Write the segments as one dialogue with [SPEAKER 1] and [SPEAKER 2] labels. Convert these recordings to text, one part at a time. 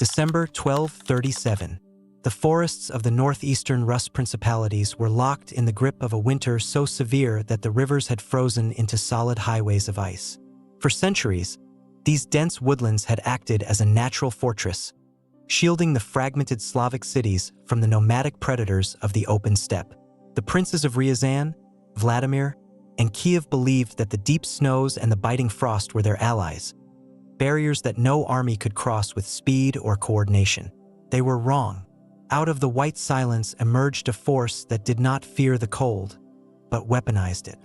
[SPEAKER 1] December 1237. The forests of the northeastern Rus principalities were locked in the grip of a winter so severe that the rivers had frozen into solid highways of ice. For centuries, these dense woodlands had acted as a natural fortress, shielding the fragmented Slavic cities from the nomadic predators of the open steppe. The princes of Ryazan, Vladimir, and Kiev believed that the deep snows and the biting frost were their allies, barriers that no army could cross with speed or coordination. They were wrong. Out of the white silence emerged a force that did not fear the cold, but weaponized it.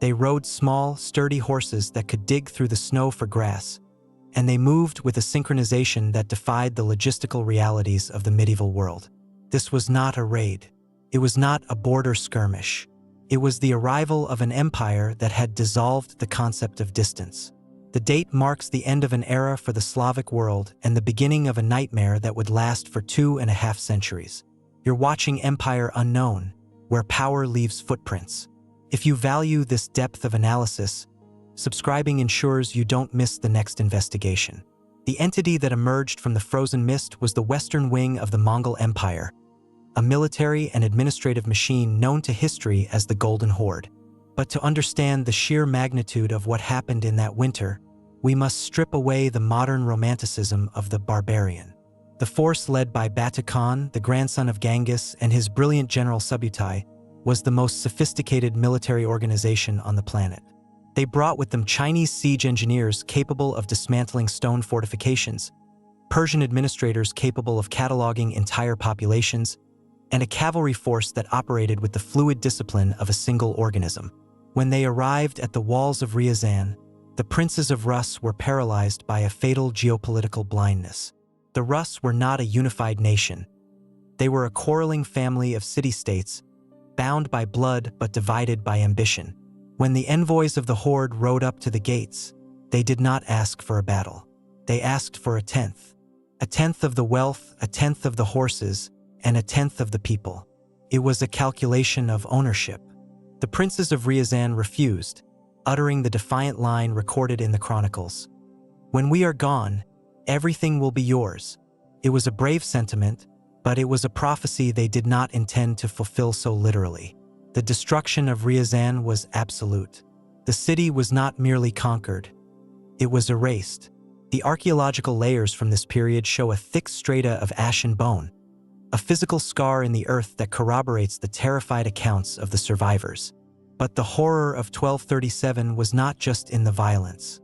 [SPEAKER 1] They rode small, sturdy horses that could dig through the snow for grass, and they moved with a synchronization that defied the logistical realities of the medieval world. This was not a raid. It was not a border skirmish. It was the arrival of an empire that had dissolved the concept of distance. The date marks the end of an era for the Slavic world and the beginning of a nightmare that would last for 2.5 centuries. You're watching Empire Unknown, where power leaves footprints. If you value this depth of analysis, subscribing ensures you don't miss the next investigation. The entity that emerged from the frozen mist was the western wing of the Mongol Empire, a military and administrative machine known to history as the Golden Horde. But to understand the sheer magnitude of what happened in that winter, we must strip away the modern romanticism of the barbarian. The force led by Batu Khan, the grandson of Genghis, and his brilliant general Subutai, was the most sophisticated military organization on the planet. They brought with them Chinese siege engineers capable of dismantling stone fortifications, Persian administrators capable of cataloging entire populations, and a cavalry force that operated with the fluid discipline of a single organism. When they arrived at the walls of Ryazan, the princes of Rus were paralyzed by a fatal geopolitical blindness. The Rus were not a unified nation. They were a quarreling family of city-states, bound by blood but divided by ambition. When the envoys of the Horde rode up to the gates, they did not ask for a battle. They asked for a tenth of the wealth, a tenth of the horses, and a tenth of the people. It was a calculation of ownership. The princes of Ryazan refused, uttering the defiant line recorded in the chronicles. "When we are gone, everything will be yours." It was a brave sentiment, but it was a prophecy they did not intend to fulfill so literally. The destruction of Ryazan was absolute. The city was not merely conquered, it was erased. The archaeological layers from this period show a thick strata of ash and bone, a physical scar in the earth that corroborates the terrified accounts of the survivors. But the horror of 1237 was not just in the violence.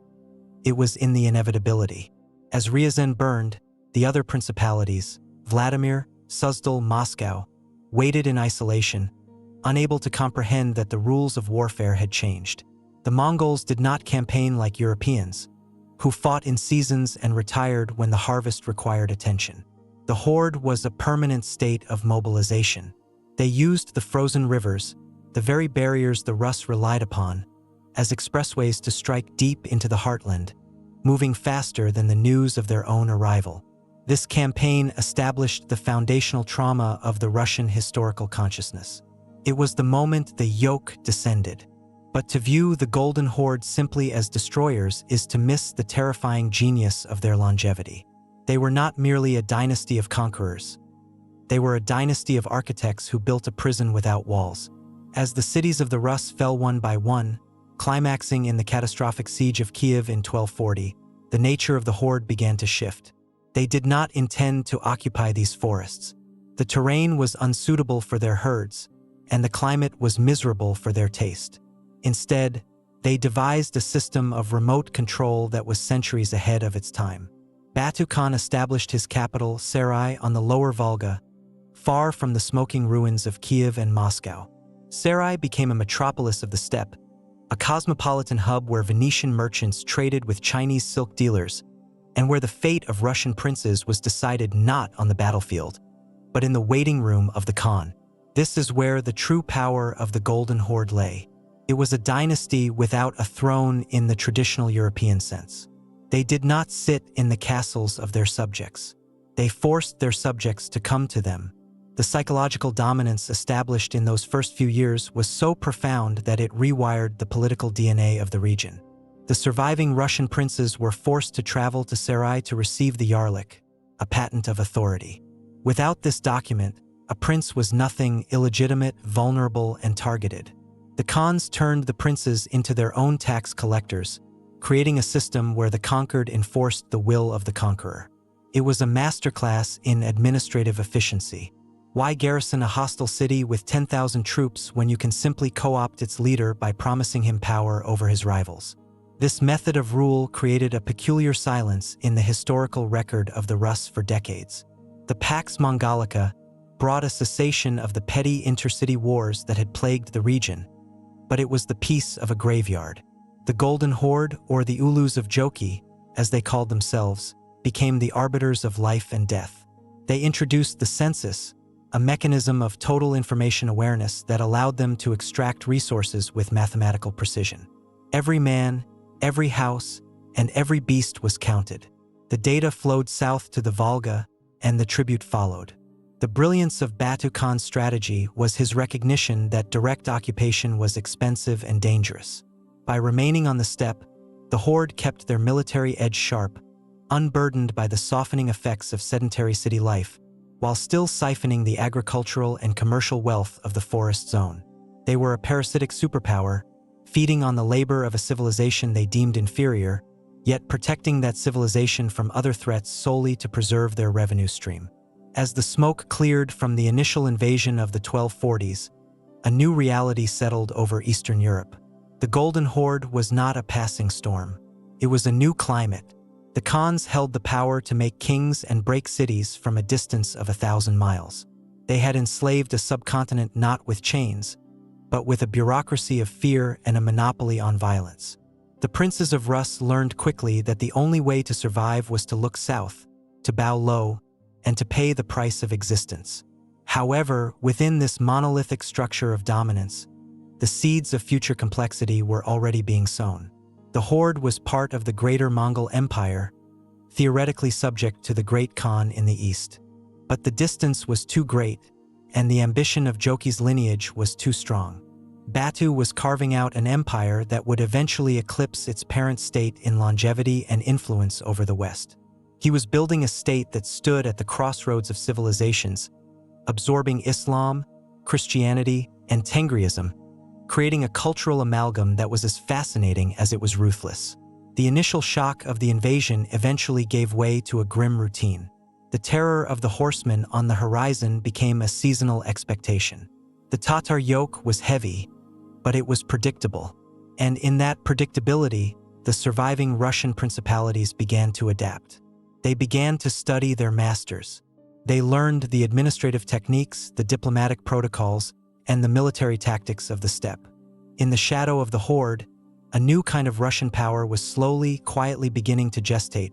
[SPEAKER 1] It was in the inevitability. As Ryazan burned, the other principalities, Vladimir, Suzdal, Moscow, waited in isolation, unable to comprehend that the rules of warfare had changed. The Mongols did not campaign like Europeans, who fought in seasons and retired when the harvest required attention. The Horde was a permanent state of mobilization. They used the frozen rivers, the very barriers the Rus relied upon, as expressways to strike deep into the heartland, moving faster than the news of their own arrival. This campaign established the foundational trauma of the Russian historical consciousness. It was the moment the yoke descended. But to view the Golden Horde simply as destroyers is to miss the terrifying genius of their longevity. They were not merely a dynasty of conquerors. They were a dynasty of architects who built a prison without walls. As the cities of the Rus fell one by one, climaxing in the catastrophic siege of Kiev in 1240, the nature of the Horde began to shift. They did not intend to occupy these forests. The terrain was unsuitable for their herds, and the climate was miserable for their taste. Instead, they devised a system of remote control that was centuries ahead of its time. Batu Khan established his capital, Sarai, on the lower Volga, far from the smoking ruins of Kiev and Moscow. Sarai became a metropolis of the steppe, a cosmopolitan hub where Venetian merchants traded with Chinese silk dealers, and where the fate of Russian princes was decided not on the battlefield, but in the waiting room of the Khan. This is where the true power of the Golden Horde lay. It was a dynasty without a throne in the traditional European sense. They did not sit in the castles of their subjects. They forced their subjects to come to them. The psychological dominance established in those first few years was so profound that it rewired the political DNA of the region. The surviving Russian princes were forced to travel to Sarai to receive the Yarlik, a patent of authority. Without this document, a prince was nothing, illegitimate, vulnerable, and targeted. The Khans turned the princes into their own tax collectors, creating a system where the conquered enforced the will of the conqueror. It was a masterclass in administrative efficiency. Why garrison a hostile city with 10,000 troops when you can simply co-opt its leader by promising him power over his rivals? This method of rule created a peculiar silence in the historical record of the Rus for decades. The Pax Mongolica brought a cessation of the petty intercity wars that had plagued the region, but it was the peace of a graveyard. The Golden Horde, or the Ulus of Joki, as they called themselves, became the arbiters of life and death. They introduced the census, a mechanism of total information awareness that allowed them to extract resources with mathematical precision. Every man, every house, and every beast was counted. The data flowed south to the Volga, and the tribute followed. The brilliance of Batu Khan's strategy was his recognition that direct occupation was expensive and dangerous. By remaining on the steppe, the Horde kept their military edge sharp, unburdened by the softening effects of sedentary city life, while still siphoning the agricultural and commercial wealth of the forest zone. They were a parasitic superpower, feeding on the labor of a civilization they deemed inferior, yet protecting that civilization from other threats solely to preserve their revenue stream. As the smoke cleared from the initial invasion of the 1240s, a new reality settled over Eastern Europe. The Golden Horde was not a passing storm. It was a new climate. The Khans held the power to make kings and break cities from a distance of 1,000 miles. They had enslaved a subcontinent not with chains, but with a bureaucracy of fear and a monopoly on violence. The princes of Rus learned quickly that the only way to survive was to look south, to bow low, and to pay the price of existence. However, within this monolithic structure of dominance, the seeds of future complexity were already being sown. The Horde was part of the greater Mongol Empire, theoretically subject to the Great Khan in the east. But the distance was too great, and the ambition of Joki's lineage was too strong. Batu was carving out an empire that would eventually eclipse its parent state in longevity and influence over the West. He was building a state that stood at the crossroads of civilizations, absorbing Islam, Christianity, and Tengriism, creating a cultural amalgam that was as fascinating as it was ruthless. The initial shock of the invasion eventually gave way to a grim routine. The terror of the horsemen on the horizon became a seasonal expectation. The Tatar yoke was heavy, but it was predictable. And in that predictability, the surviving Russian principalities began to adapt. They began to study their masters. They learned the administrative techniques, the diplomatic protocols, and the military tactics of the steppe. In the shadow of the Horde, a new kind of Russian power was slowly, quietly beginning to gestate,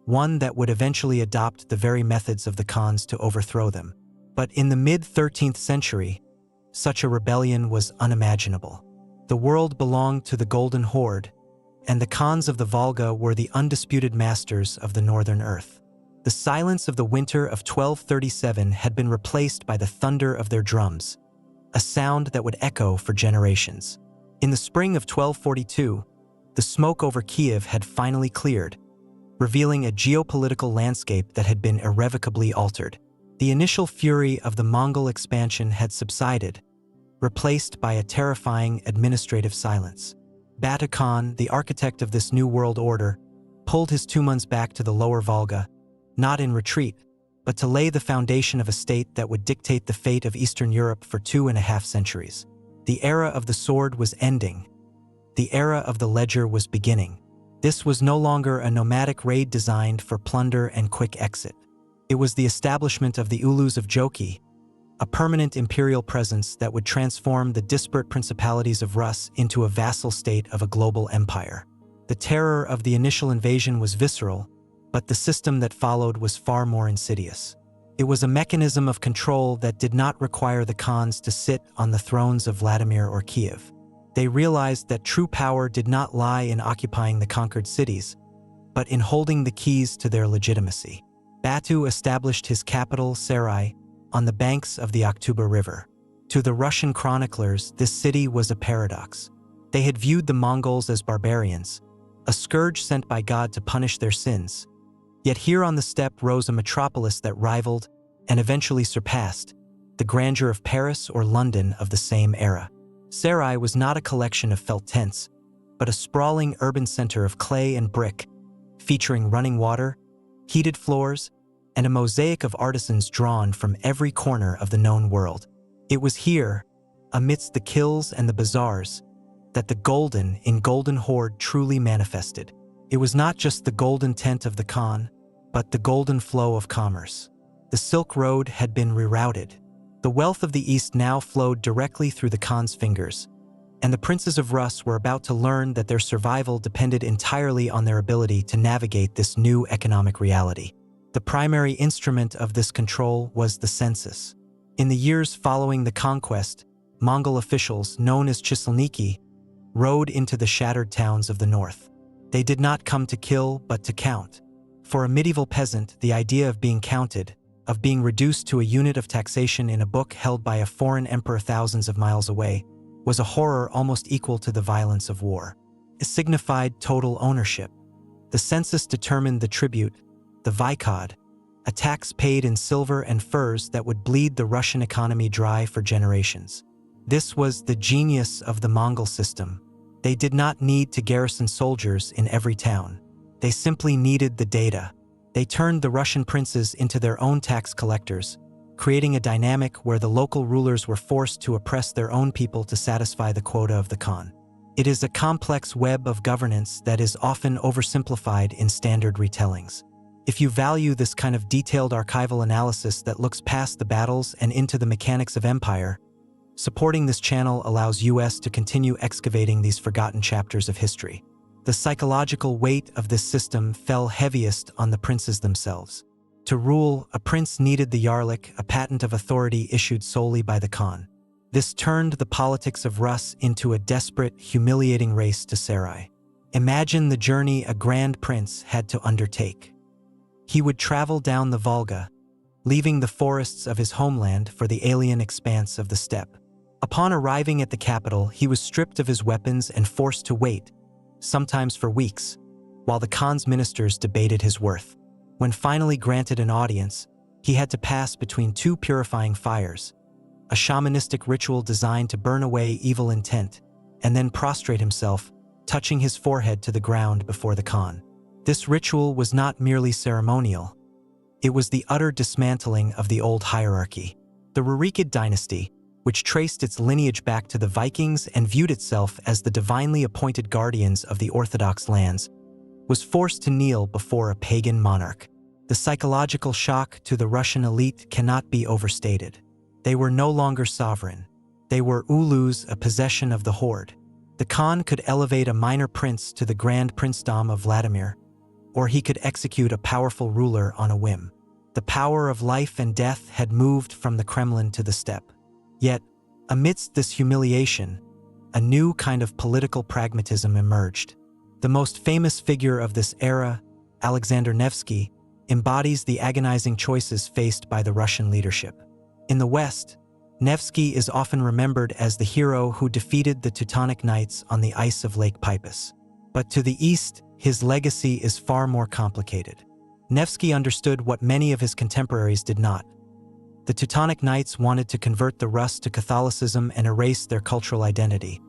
[SPEAKER 1] one that would eventually adopt the very methods of the Khans to overthrow them. But in the mid-13th century, such a rebellion was unimaginable. The world belonged to the Golden Horde, and the Khans of the Volga were the undisputed masters of the Northern Earth. The silence of the winter of 1237 had been replaced by the thunder of their drums, a sound that would echo for generations. In the spring of 1242, the smoke over Kiev had finally cleared, revealing a geopolitical landscape that had been irrevocably altered. The initial fury of the Mongol expansion had subsided, replaced by a terrifying administrative silence. Batu Khan, the architect of this new world order, pulled his Tumans back to the lower Volga, not in retreat, but to lay the foundation of a state that would dictate the fate of Eastern Europe for 2.5 centuries. The era of the sword was ending. The era of the ledger was beginning. This was no longer a nomadic raid designed for plunder and quick exit. It was the establishment of the Ulus of Joki, a permanent imperial presence that would transform the disparate principalities of Rus into a vassal state of a global empire. The terror of the initial invasion was visceral, but the system that followed was far more insidious. It was a mechanism of control that did not require the Khans to sit on the thrones of Vladimir or Kiev. They realized that true power did not lie in occupying the conquered cities, but in holding the keys to their legitimacy. Batu established his capital, Sarai, on the banks of the Aktuba River. To the Russian chroniclers, this city was a paradox. They had viewed the Mongols as barbarians, a scourge sent by God to punish their sins. Yet here on the steppe rose a metropolis that rivaled, and eventually surpassed, the grandeur of Paris or London of the same era. Sarai was not a collection of felt tents, but a sprawling urban center of clay and brick, featuring running water, heated floors, and a mosaic of artisans drawn from every corner of the known world. It was here, amidst the kills and the bazaars, that the golden Horde truly manifested. It was not just the golden tent of the Khan, but the golden flow of commerce. The Silk Road had been rerouted. The wealth of the East now flowed directly through the Khan's fingers, and the princes of Rus were about to learn that their survival depended entirely on their ability to navigate this new economic reality. The primary instrument of this control was the census. In the years following the conquest, Mongol officials, known as Chiselniki, rode into the shattered towns of the north. They did not come to kill, but to count. For a medieval peasant, the idea of being counted, of being reduced to a unit of taxation in a book held by a foreign emperor thousands of miles away, was a horror almost equal to the violence of war. It signified total ownership. The census determined the tribute, the vikod, a tax paid in silver and furs that would bleed the Russian economy dry for generations. This was the genius of the Mongol system. They did not need to garrison soldiers in every town. They simply needed the data. They turned the Russian princes into their own tax collectors, creating a dynamic where the local rulers were forced to oppress their own people to satisfy the quota of the Khan. It is a complex web of governance that is often oversimplified in standard retellings. If you value this kind of detailed archival analysis that looks past the battles and into the mechanics of empire, supporting this channel allows us to continue excavating these forgotten chapters of history. The psychological weight of this system fell heaviest on the princes themselves. To rule, a prince needed the Yarlik, a patent of authority issued solely by the Khan. This turned the politics of Rus into a desperate, humiliating race to Sarai. Imagine the journey a grand prince had to undertake. He would travel down the Volga, leaving the forests of his homeland for the alien expanse of the steppe. Upon arriving at the capital, he was stripped of his weapons and forced to wait, sometimes for weeks, while the Khan's ministers debated his worth. When finally granted an audience, he had to pass between two purifying fires, a shamanistic ritual designed to burn away evil intent, and then prostrate himself, touching his forehead to the ground before the Khan. This ritual was not merely ceremonial. It was the utter dismantling of the old hierarchy. The Rurikid dynasty, which traced its lineage back to the Vikings and viewed itself as the divinely appointed guardians of the Orthodox lands, was forced to kneel before a pagan monarch. The psychological shock to the Russian elite cannot be overstated. They were no longer sovereign. They were ulus, a possession of the Horde. The Khan could elevate a minor prince to the grand princedom of Vladimir, or he could execute a powerful ruler on a whim. The power of life and death had moved from the Kremlin to the steppe. Yet, amidst this humiliation, a new kind of political pragmatism emerged. The most famous figure of this era, Alexander Nevsky, embodies the agonizing choices faced by the Russian leadership. In the West, Nevsky is often remembered as the hero who defeated the Teutonic Knights on the ice of Lake Peipus. But to the East, his legacy is far more complicated. Nevsky understood what many of his contemporaries did not. The Teutonic Knights wanted to convert the Rus to Catholicism and erase their cultural identity,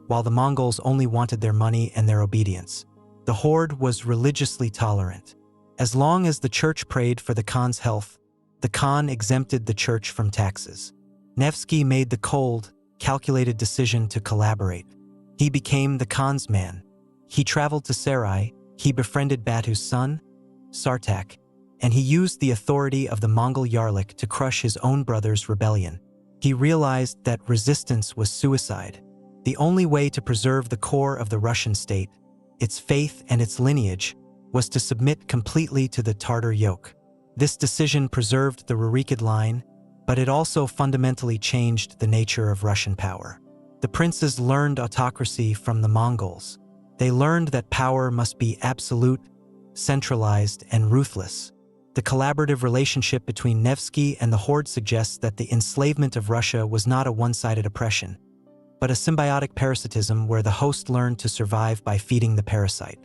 [SPEAKER 1] while the Mongols only wanted their money and their obedience. The Horde was religiously tolerant. As long as the church prayed for the Khan's health, the Khan exempted the church from taxes. Nevsky made the cold, calculated decision to collaborate. He became the Khan's man. He traveled to Sarai, he befriended Batu's son, Sartak, and he used the authority of the Mongol Yarlik to crush his own brother's rebellion. He realized that resistance was suicide. The only way to preserve the core of the Russian state, its faith and its lineage, was to submit completely to the Tartar yoke. This decision preserved the Rurikid line, but it also fundamentally changed the nature of Russian power. The princes learned autocracy from the Mongols. They learned that power must be absolute, centralized, and ruthless. The collaborative relationship between Nevsky and the Horde suggests that the enslavement of Russia was not a one-sided oppression, but a symbiotic parasitism where the host learned to survive by feeding the parasite.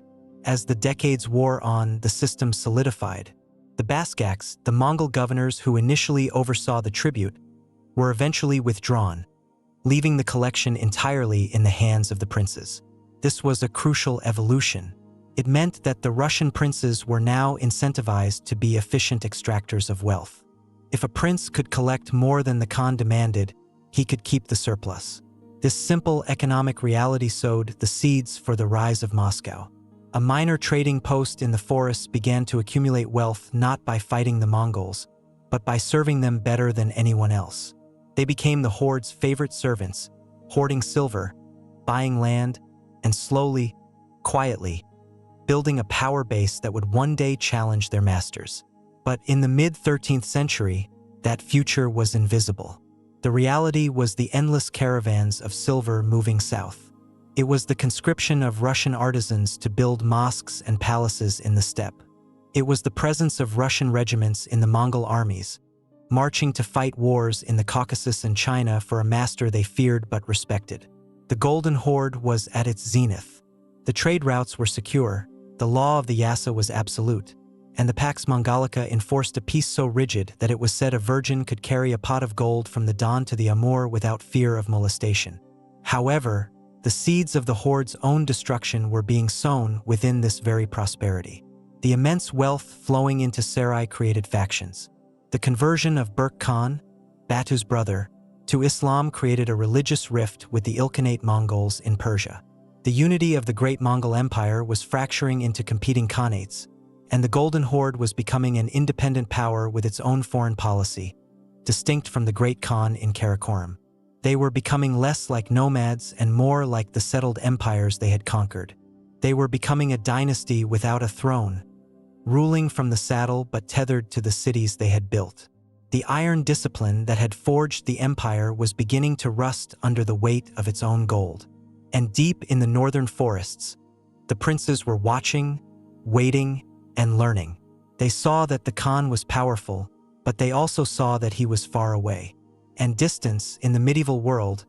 [SPEAKER 1] As the decades wore on, the system solidified. The Baskaks, the Mongol governors who initially oversaw the tribute, were eventually withdrawn, leaving the collection entirely in the hands of the princes. This was a crucial evolution. It meant that the Russian princes were now incentivized to be efficient extractors of wealth. If a prince could collect more than the Khan demanded, he could keep the surplus. This simple economic reality sowed the seeds for the rise of Moscow. A minor trading post in the forests began to accumulate wealth not by fighting the Mongols, but by serving them better than anyone else. They became the Horde's favorite servants, hoarding silver, buying land, and slowly, quietly, building a power base that would one day challenge their masters. But in the mid-13th century, that future was invisible. The reality was the endless caravans of silver moving south. It was the conscription of Russian artisans to build mosques and palaces in the steppe. It was the presence of Russian regiments in the Mongol armies, marching to fight wars in the Caucasus and China for a master they feared but respected. The Golden Horde was at its zenith. The trade routes were secure, the law of the Yasa was absolute, and the Pax Mongolica enforced a peace so rigid that it was said a virgin could carry a pot of gold from the Don to the Amur without fear of molestation. However, the seeds of the Horde's own destruction were being sown within this very prosperity. The immense wealth flowing into Sarai created factions. The conversion of Berk Khan, Batu's brother, to Islam created a religious rift with the Ilkhanate Mongols in Persia. The unity of the Great Mongol Empire was fracturing into competing khanates, and the Golden Horde was becoming an independent power with its own foreign policy, distinct from the Great Khan in Karakoram. They were becoming less like nomads and more like the settled empires they had conquered. They were becoming a dynasty without a throne, ruling from the saddle but tethered to the cities they had built. The iron discipline that had forged the empire was beginning to rust under the weight of its own gold. And deep in the northern forests, the princes were watching, waiting, and learning. They saw that the Khan was powerful, but they also saw that he was far away. And distance, in the medieval world,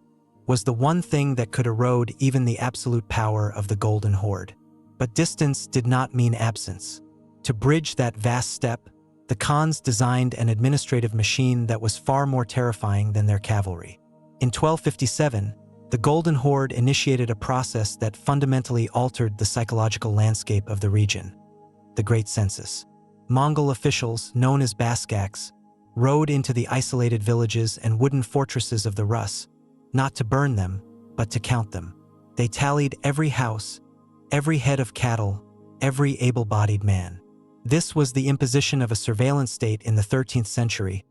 [SPEAKER 1] was the one thing that could erode even the absolute power of the Golden Horde. But distance did not mean absence. To bridge that vast steppe, the Khans designed an administrative machine that was far more terrifying than their cavalry. In 1257, the Golden Horde initiated a process that fundamentally altered the psychological landscape of the region: the Great Census. Mongol officials, known as Baskaks, rode into the isolated villages and wooden fortresses of the Rus, not to burn them, but to count them. They tallied every house, every head of cattle, every able-bodied man. This was the imposition of a surveillance state in the 13th century,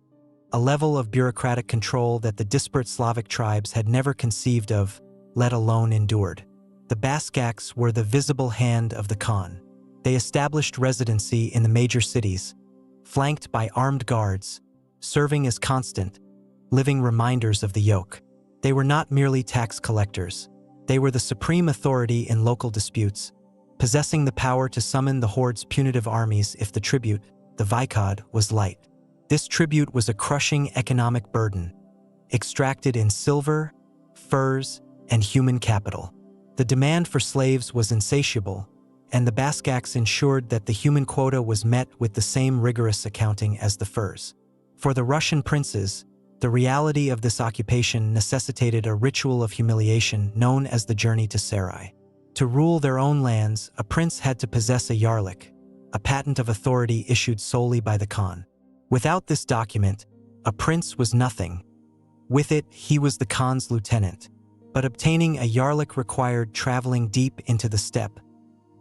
[SPEAKER 1] a level of bureaucratic control that the disparate Slavic tribes had never conceived of, let alone endured. The Baskaks were the visible hand of the Khan. They established residency in the major cities, flanked by armed guards, serving as constant, living reminders of the yoke. They were not merely tax collectors. They were the supreme authority in local disputes, possessing the power to summon the Horde's punitive armies if the tribute, the Vaikod, was light. This tribute was a crushing economic burden, extracted in silver, furs, and human capital. The demand for slaves was insatiable, and the Baskaks ensured that the human quota was met with the same rigorous accounting as the furs. For the Russian princes, the reality of this occupation necessitated a ritual of humiliation known as the journey to Sarai. To rule their own lands, a prince had to possess a yarlik, a patent of authority issued solely by the Khan. Without this document, a prince was nothing. With it, he was the Khan's lieutenant. But obtaining a yarlik required traveling deep into the steppe,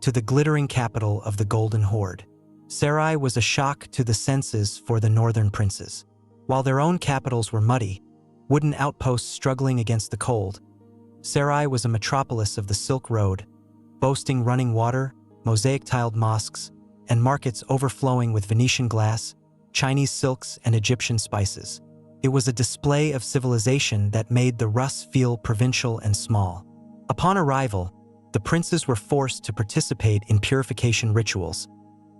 [SPEAKER 1] to the glittering capital of the Golden Horde. Sarai was a shock to the senses for the northern princes. While their own capitals were muddy, wooden outposts struggling against the cold, Sarai was a metropolis of the Silk Road, boasting running water, mosaic-tiled mosques, and markets overflowing with Venetian glass, Chinese silks, and Egyptian spices. It was a display of civilization that made the Rus feel provincial and small. Upon arrival, the princes were forced to participate in purification rituals,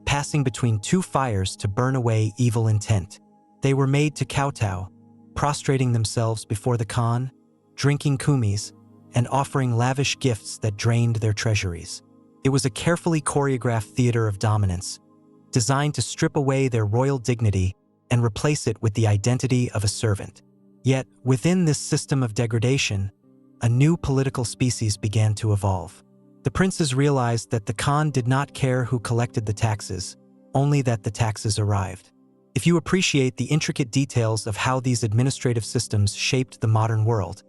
[SPEAKER 1] passing between two fires to burn away evil intent. They were made to kowtow, prostrating themselves before the Khan, drinking kumis, and offering lavish gifts that drained their treasuries. It was a carefully choreographed theater of dominance, designed to strip away their royal dignity and replace it with the identity of a servant. Yet, within this system of degradation, a new political species began to evolve. The princes realized that the Khan did not care who collected the taxes, only that the taxes arrived. If you appreciate the intricate details of how these administrative systems shaped the modern world,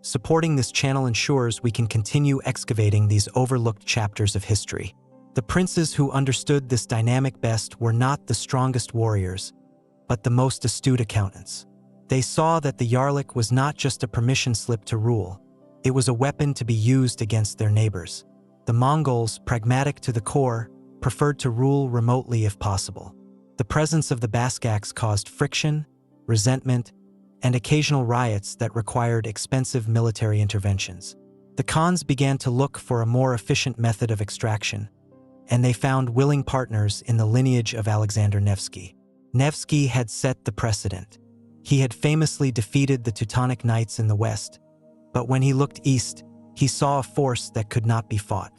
[SPEAKER 1] supporting this channel ensures we can continue excavating these overlooked chapters of history. The princes who understood this dynamic best were not the strongest warriors, but the most astute accountants. They saw that the Yarlik was not just a permission slip to rule, it was a weapon to be used against their neighbors. The Mongols, pragmatic to the core, preferred to rule remotely if possible. The presence of the Baskaks caused friction, resentment, and occasional riots that required expensive military interventions. The Khans began to look for a more efficient method of extraction, and they found willing partners in the lineage of Alexander Nevsky. Nevsky had set the precedent. He had famously defeated the Teutonic Knights in the west, but when he looked east, he saw a force that could not be fought.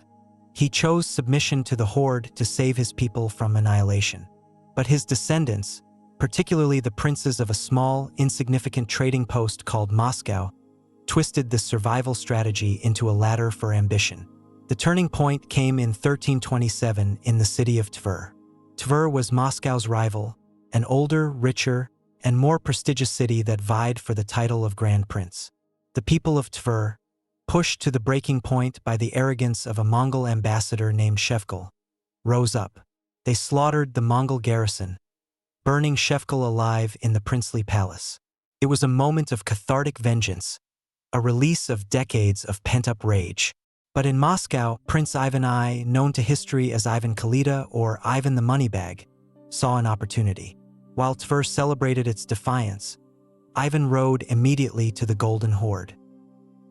[SPEAKER 1] He chose submission to the Horde to save his people from annihilation. But his descendants, particularly the princes of a small, insignificant trading post called Moscow, twisted this survival strategy into a ladder for ambition. The turning point came in 1327 in the city of Tver. Tver was Moscow's rival, an older, richer, and more prestigious city that vied for the title of Grand Prince. The people of Tver, pushed to the breaking point by the arrogance of a Mongol ambassador named Shevkul, rose up. They slaughtered the Mongol garrison, burning Shevkul alive in the princely palace. It was a moment of cathartic vengeance, a release of decades of pent-up rage. But in Moscow, Prince Ivan I, known to history as Ivan Kalita or Ivan the Moneybag, saw an opportunity. While Tver celebrated its defiance, Ivan rode immediately to the Golden Horde.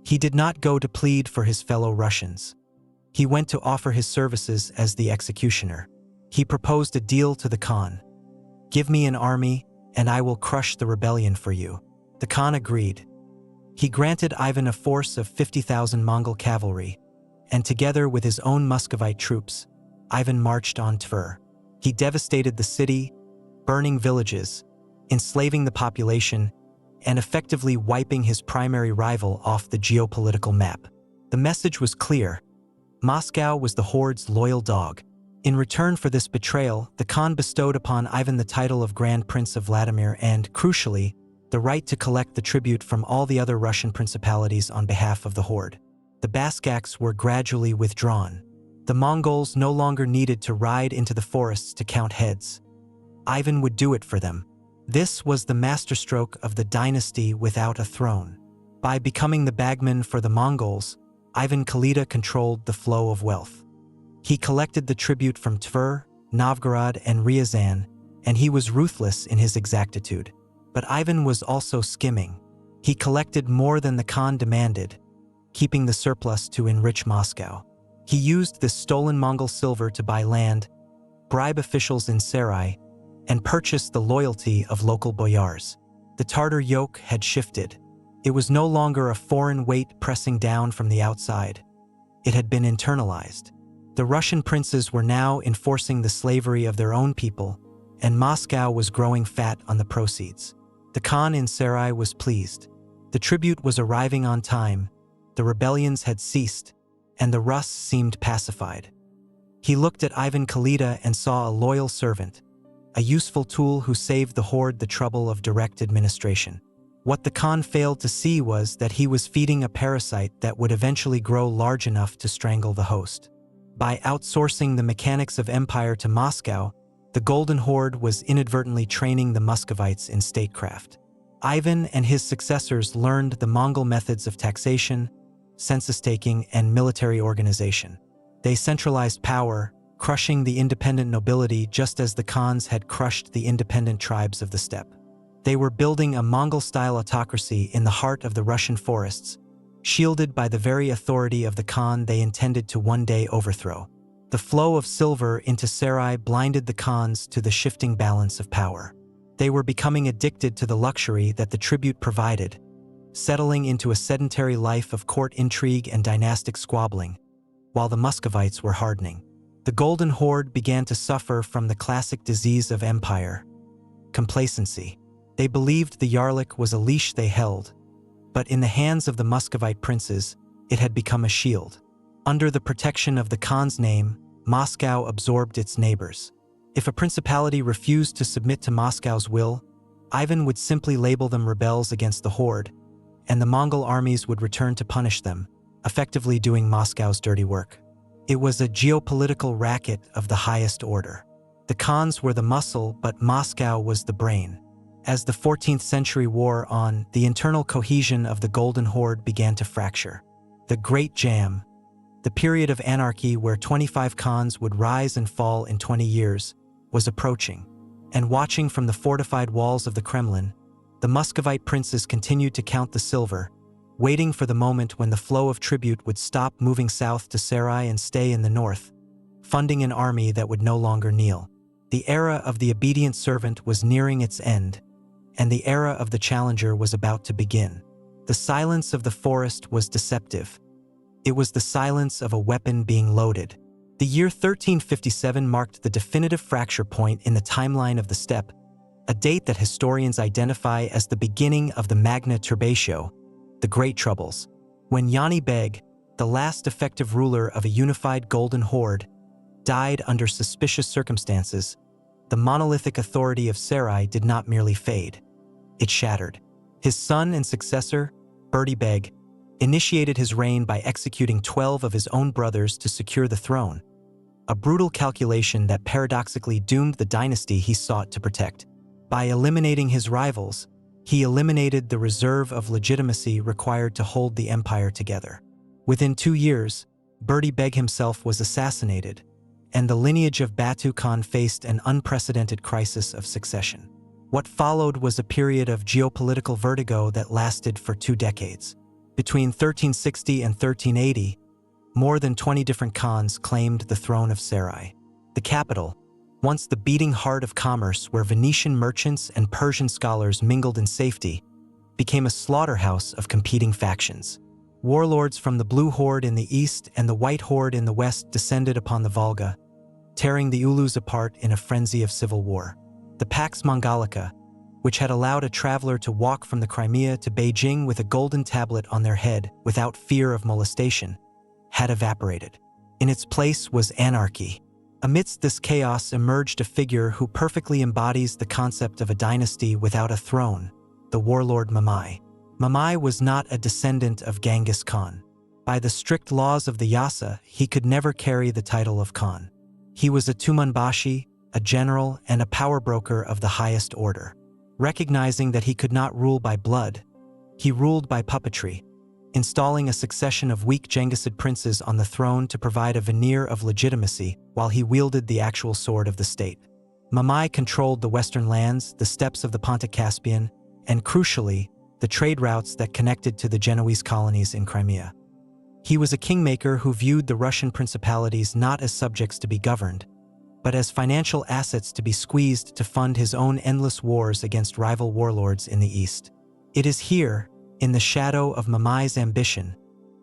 [SPEAKER 1] He did not go to plead for his fellow Russians. He went to offer his services as the executioner. He proposed a deal to the Khan. "Give me an army, and I will crush the rebellion for you." The Khan agreed. He granted Ivan a force of 50,000 Mongol cavalry, and together with his own Muscovite troops, Ivan marched on Tver. He devastated the city, burning villages, enslaving the population, and effectively wiping his primary rival off the geopolitical map. The message was clear. Moscow was the Horde's loyal dog. In return for this betrayal, the Khan bestowed upon Ivan the title of Grand Prince of Vladimir and, crucially, the right to collect the tribute from all the other Russian principalities on behalf of the Horde. The Baskaks were gradually withdrawn. The Mongols no longer needed to ride into the forests to count heads. Ivan would do it for them. This was the masterstroke of the dynasty without a throne. By becoming the bagman for the Mongols, Ivan Kalita controlled the flow of wealth. He collected the tribute from Tver, Novgorod, and Ryazan, and he was ruthless in his exactitude. But Ivan was also skimming. He collected more than the Khan demanded, keeping the surplus to enrich Moscow. He used this stolen Mongol silver to buy land, bribe officials in Sarai, and purchase the loyalty of local boyars. The Tatar yoke had shifted. It was no longer a foreign weight pressing down from the outside. It had been internalized. The Russian princes were now enforcing the slavery of their own people, and Moscow was growing fat on the proceeds. The Khan in Sarai was pleased. The tribute was arriving on time, the rebellions had ceased, and the Rus seemed pacified. He looked at Ivan Kalita and saw a loyal servant, a useful tool who saved the Horde the trouble of direct administration. What the Khan failed to see was that he was feeding a parasite that would eventually grow large enough to strangle the host. By outsourcing the mechanics of empire to Moscow, the Golden Horde was inadvertently training the Muscovites in statecraft. Ivan and his successors learned the Mongol methods of taxation, census-taking, and military organization. They centralized power, crushing the independent nobility just as the Khans had crushed the independent tribes of the steppe. They were building a Mongol-style autocracy in the heart of the Russian forests, shielded by the very authority of the Khan they intended to one day overthrow. The flow of silver into Sarai blinded the Khans to the shifting balance of power. They were becoming addicted to the luxury that the tribute provided, settling into a sedentary life of court intrigue and dynastic squabbling. while the Muscovites were hardening. The Golden Horde began to suffer from the classic disease of empire: complacency. They believed the Yarlik was a leash they held, but in the hands of the Muscovite princes, it had become a shield. Under the protection of the Khan's name, Moscow absorbed its neighbors. If a principality refused to submit to Moscow's will, Ivan would simply label them rebels against the Horde, and the Mongol armies would return to punish them, effectively doing Moscow's dirty work. It was a geopolitical racket of the highest order. The Khans were the muscle, but Moscow was the brain. As the 14th century wore on, the internal cohesion of the Golden Horde began to fracture. The Great Jam, the period of anarchy where 25 Khans would rise and fall in 20 years, was approaching. And watching from the fortified walls of the Kremlin, the Muscovite princes continued to count the silver, waiting for the moment when the flow of tribute would stop moving south to Sarai and stay in the north, funding an army that would no longer kneel. The era of the obedient servant was nearing its end, and the era of the challenger was about to begin. The silence of the forest was deceptive. It was the silence of a weapon being loaded. The year 1357 marked the definitive fracture point in the timeline of the steppe, a date that historians identify as the beginning of the Magna Turbatio, the Great Troubles. When Yani Beg, the last effective ruler of a unified Golden Horde, died under suspicious circumstances, the monolithic authority of Sarai did not merely fade. It shattered. His son and successor, Berdy Beg, initiated his reign by executing 12 of his own brothers to secure the throne, a brutal calculation that paradoxically doomed the dynasty he sought to protect. By eliminating his rivals, he eliminated the reserve of legitimacy required to hold the empire together. Within 2 years, Berdy Beg himself was assassinated, and the lineage of Batu Khan faced an unprecedented crisis of succession. What followed was a period of geopolitical vertigo that lasted for 2 decades. Between 1360 and 1380, more than 20 different Khans claimed the throne of Sarai. The capital, once the beating heart of commerce where Venetian merchants and Persian scholars mingled in safety, became a slaughterhouse of competing factions. Warlords from the Blue Horde in the east and the White Horde in the west descended upon the Volga, tearing the Ulus apart in a frenzy of civil war. The Pax Mongolica, which had allowed a traveler to walk from the Crimea to Beijing with a golden tablet on their head without fear of molestation, had evaporated. In its place was anarchy. Amidst this chaos emerged a figure who perfectly embodies the concept of a dynasty without a throne, the warlord Mamai. Mamai was not a descendant of Genghis Khan. By the strict laws of the Yasa, he could never carry the title of Khan. He was a Tumanbashi, a general, and a power broker of the highest order. Recognizing that he could not rule by blood, he ruled by puppetry, installing a succession of weak Jenghisid princes on the throne to provide a veneer of legitimacy while he wielded the actual sword of the state. Mamai controlled the western lands, the steppes of the Pontic Caspian, and crucially, the trade routes that connected to the Genoese colonies in Crimea. He was a kingmaker who viewed the Russian principalities not as subjects to be governed, but as financial assets to be squeezed to fund his own endless wars against rival warlords in the east. It is here, in the shadow of Mamai's ambition,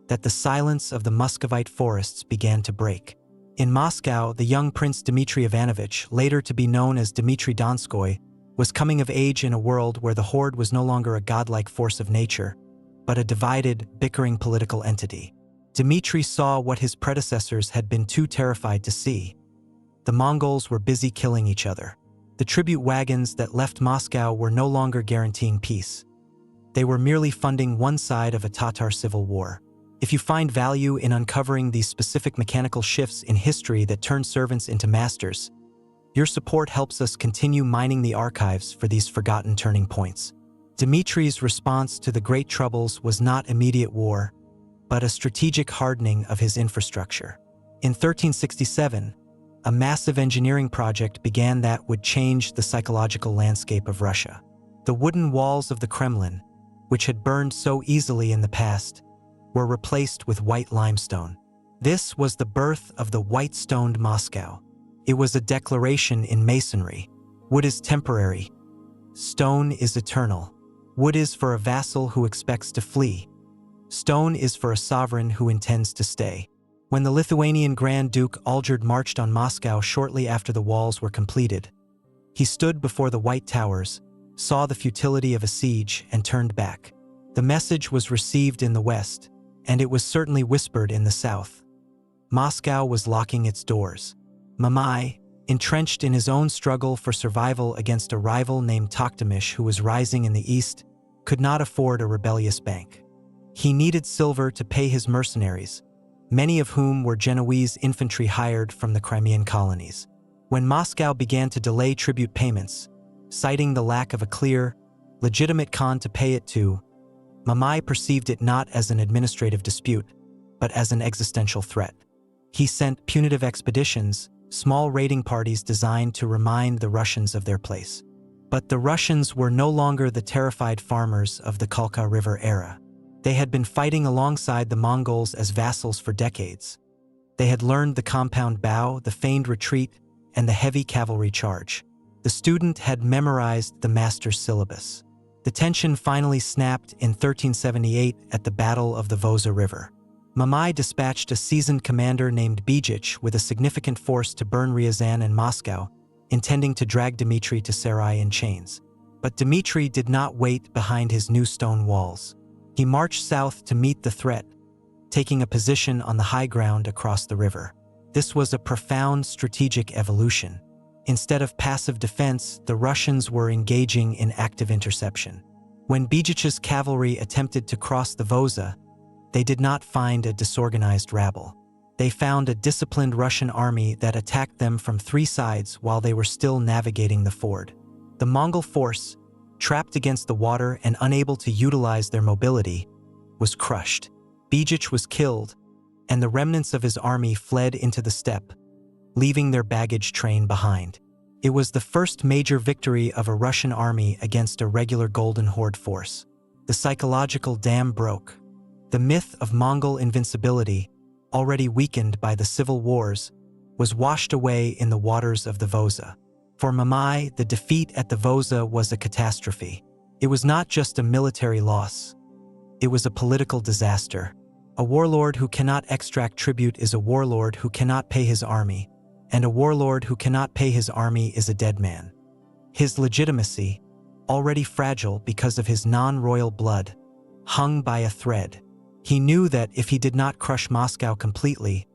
[SPEAKER 1] that the silence of the Muscovite forests began to break. In Moscow, the young Prince Dmitry Ivanovich, later to be known as Dmitry Donskoy, was coming of age in a world where the Horde was no longer a godlike force of nature, but a divided, bickering political entity. Dmitry saw what his predecessors had been too terrified to see. The Mongols were busy killing each other. The tribute wagons that left Moscow were no longer guaranteeing peace. They were merely funding one side of a Tatar civil war. If you find value in uncovering these specific mechanical shifts in history that turn servants into masters, your support helps us continue mining the archives for these forgotten turning points. Dmitry's response to the Great Troubles was not immediate war, but a strategic hardening of his infrastructure. In 1367, a massive engineering project began that would change the psychological landscape of Russia. The wooden walls of the Kremlin, which had burned so easily in the past, were replaced with white limestone. This was the birth of the white-stoned Moscow. It was a declaration in masonry. Wood is temporary. Stone is eternal. Wood is for a vassal who expects to flee. Stone is for a sovereign who intends to stay. When the Lithuanian Grand Duke Algird marched on Moscow shortly after the walls were completed, he stood before the White Towers, saw the futility of a siege, and turned back. The message was received in the west, and it was certainly whispered in the south. Moscow was locking its doors. Mamai, entrenched in his own struggle for survival against a rival named Toktamish who was rising in the east, could not afford a rebellious bank. He needed silver to pay his mercenaries, many of whom were Genoese infantry hired from the Crimean colonies. When Moscow began to delay tribute payments, citing the lack of a clear, legitimate Khan to pay it to, Mamai perceived it not as an administrative dispute, but as an existential threat. He sent punitive expeditions, small raiding parties designed to remind the Russians of their place. But the Russians were no longer the terrified farmers of the Kulikovo River era. They had been fighting alongside the Mongols as vassals for decades. They had learned the compound bow, the feigned retreat, and the heavy cavalry charge. The student had memorized the master's syllabus. The tension finally snapped in 1378 at the Battle of the Voza River. Mamai dispatched a seasoned commander named Bijich with a significant force to burn Ryazan and Moscow, intending to drag Dmitry to Sarai in chains. But Dmitry did not wait behind his new stone walls. He marched south to meet the threat, taking a position on the high ground across the river. This was a profound strategic evolution. Instead of passive defense, the Russians were engaging in active interception. When Bijich's cavalry attempted to cross the Voza, they did not find a disorganized rabble. They found a disciplined Russian army that attacked them from three sides while they were still navigating the ford. The Mongol force, trapped against the water and unable to utilize their mobility, was crushed. Bijich was killed, and the remnants of his army fled into the steppe, leaving their baggage train behind. It was the first major victory of a Russian army against a regular Golden Horde force. The psychological dam broke. The myth of Mongol invincibility, already weakened by the civil wars, was washed away in the waters of the Voza. For Mamai, the defeat at the Voza was a catastrophe. It was not just a military loss. It was a political disaster. A warlord who cannot extract tribute is a warlord who cannot pay his army, and a warlord who cannot pay his army is a dead man. His legitimacy, already fragile because of his non-royal blood, hung by a thread. He knew that if he did not crush Moscow completely,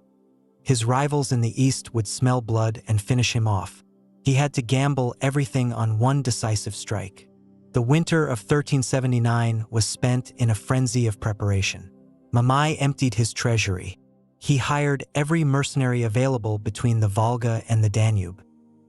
[SPEAKER 1] his rivals in the east would smell blood and finish him off. He had to gamble everything on one decisive strike. The winter of 1379 was spent in a frenzy of preparation. Mamai emptied his treasury. He hired every mercenary available between the Volga and the Danube.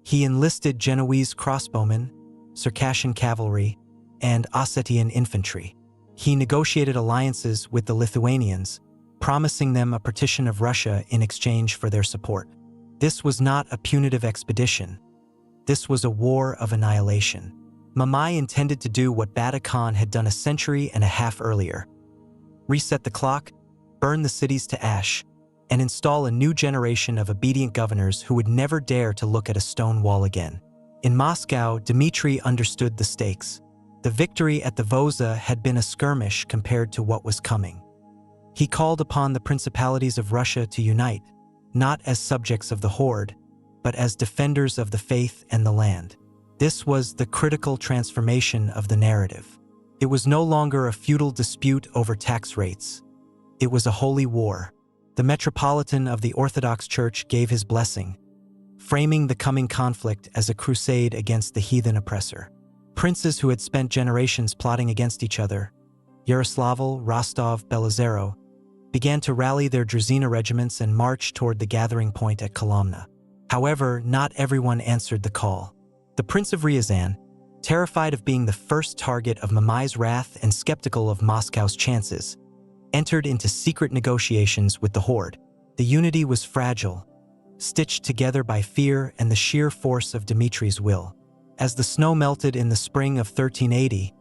[SPEAKER 1] He enlisted Genoese crossbowmen, Circassian cavalry, and Ossetian infantry. He negotiated alliances with the Lithuanians, promising them a partition of Russia in exchange for their support. This was not a punitive expedition. This was a war of annihilation. Mamai intended to do what Bata Khan had done a century and a half earlier: reset the clock, burn the cities to ash, and install a new generation of obedient governors who would never dare to look at a stone wall again. In Moscow, Dmitry understood the stakes. The victory at the Voza had been a skirmish compared to what was coming. He called upon the principalities of Russia to unite, not as subjects of the Horde, but as defenders of the faith and the land. This was the critical transformation of the narrative. It was no longer a feudal dispute over tax rates. It was a holy war. The Metropolitan of the Orthodox Church gave his blessing, framing the coming conflict as a crusade against the heathen oppressor. Princes who had spent generations plotting against each other, Yaroslavl, Rostov, Belozero, began to rally their Druzina regiments and march toward the gathering point at Kolomna. However, not everyone answered the call. The Prince of Ryazan, terrified of being the first target of Mamai's wrath and skeptical of Moscow's chances, entered into secret negotiations with the Horde. The unity was fragile, stitched together by fear and the sheer force of Dmitry's will. As the snow melted in the spring of 1380,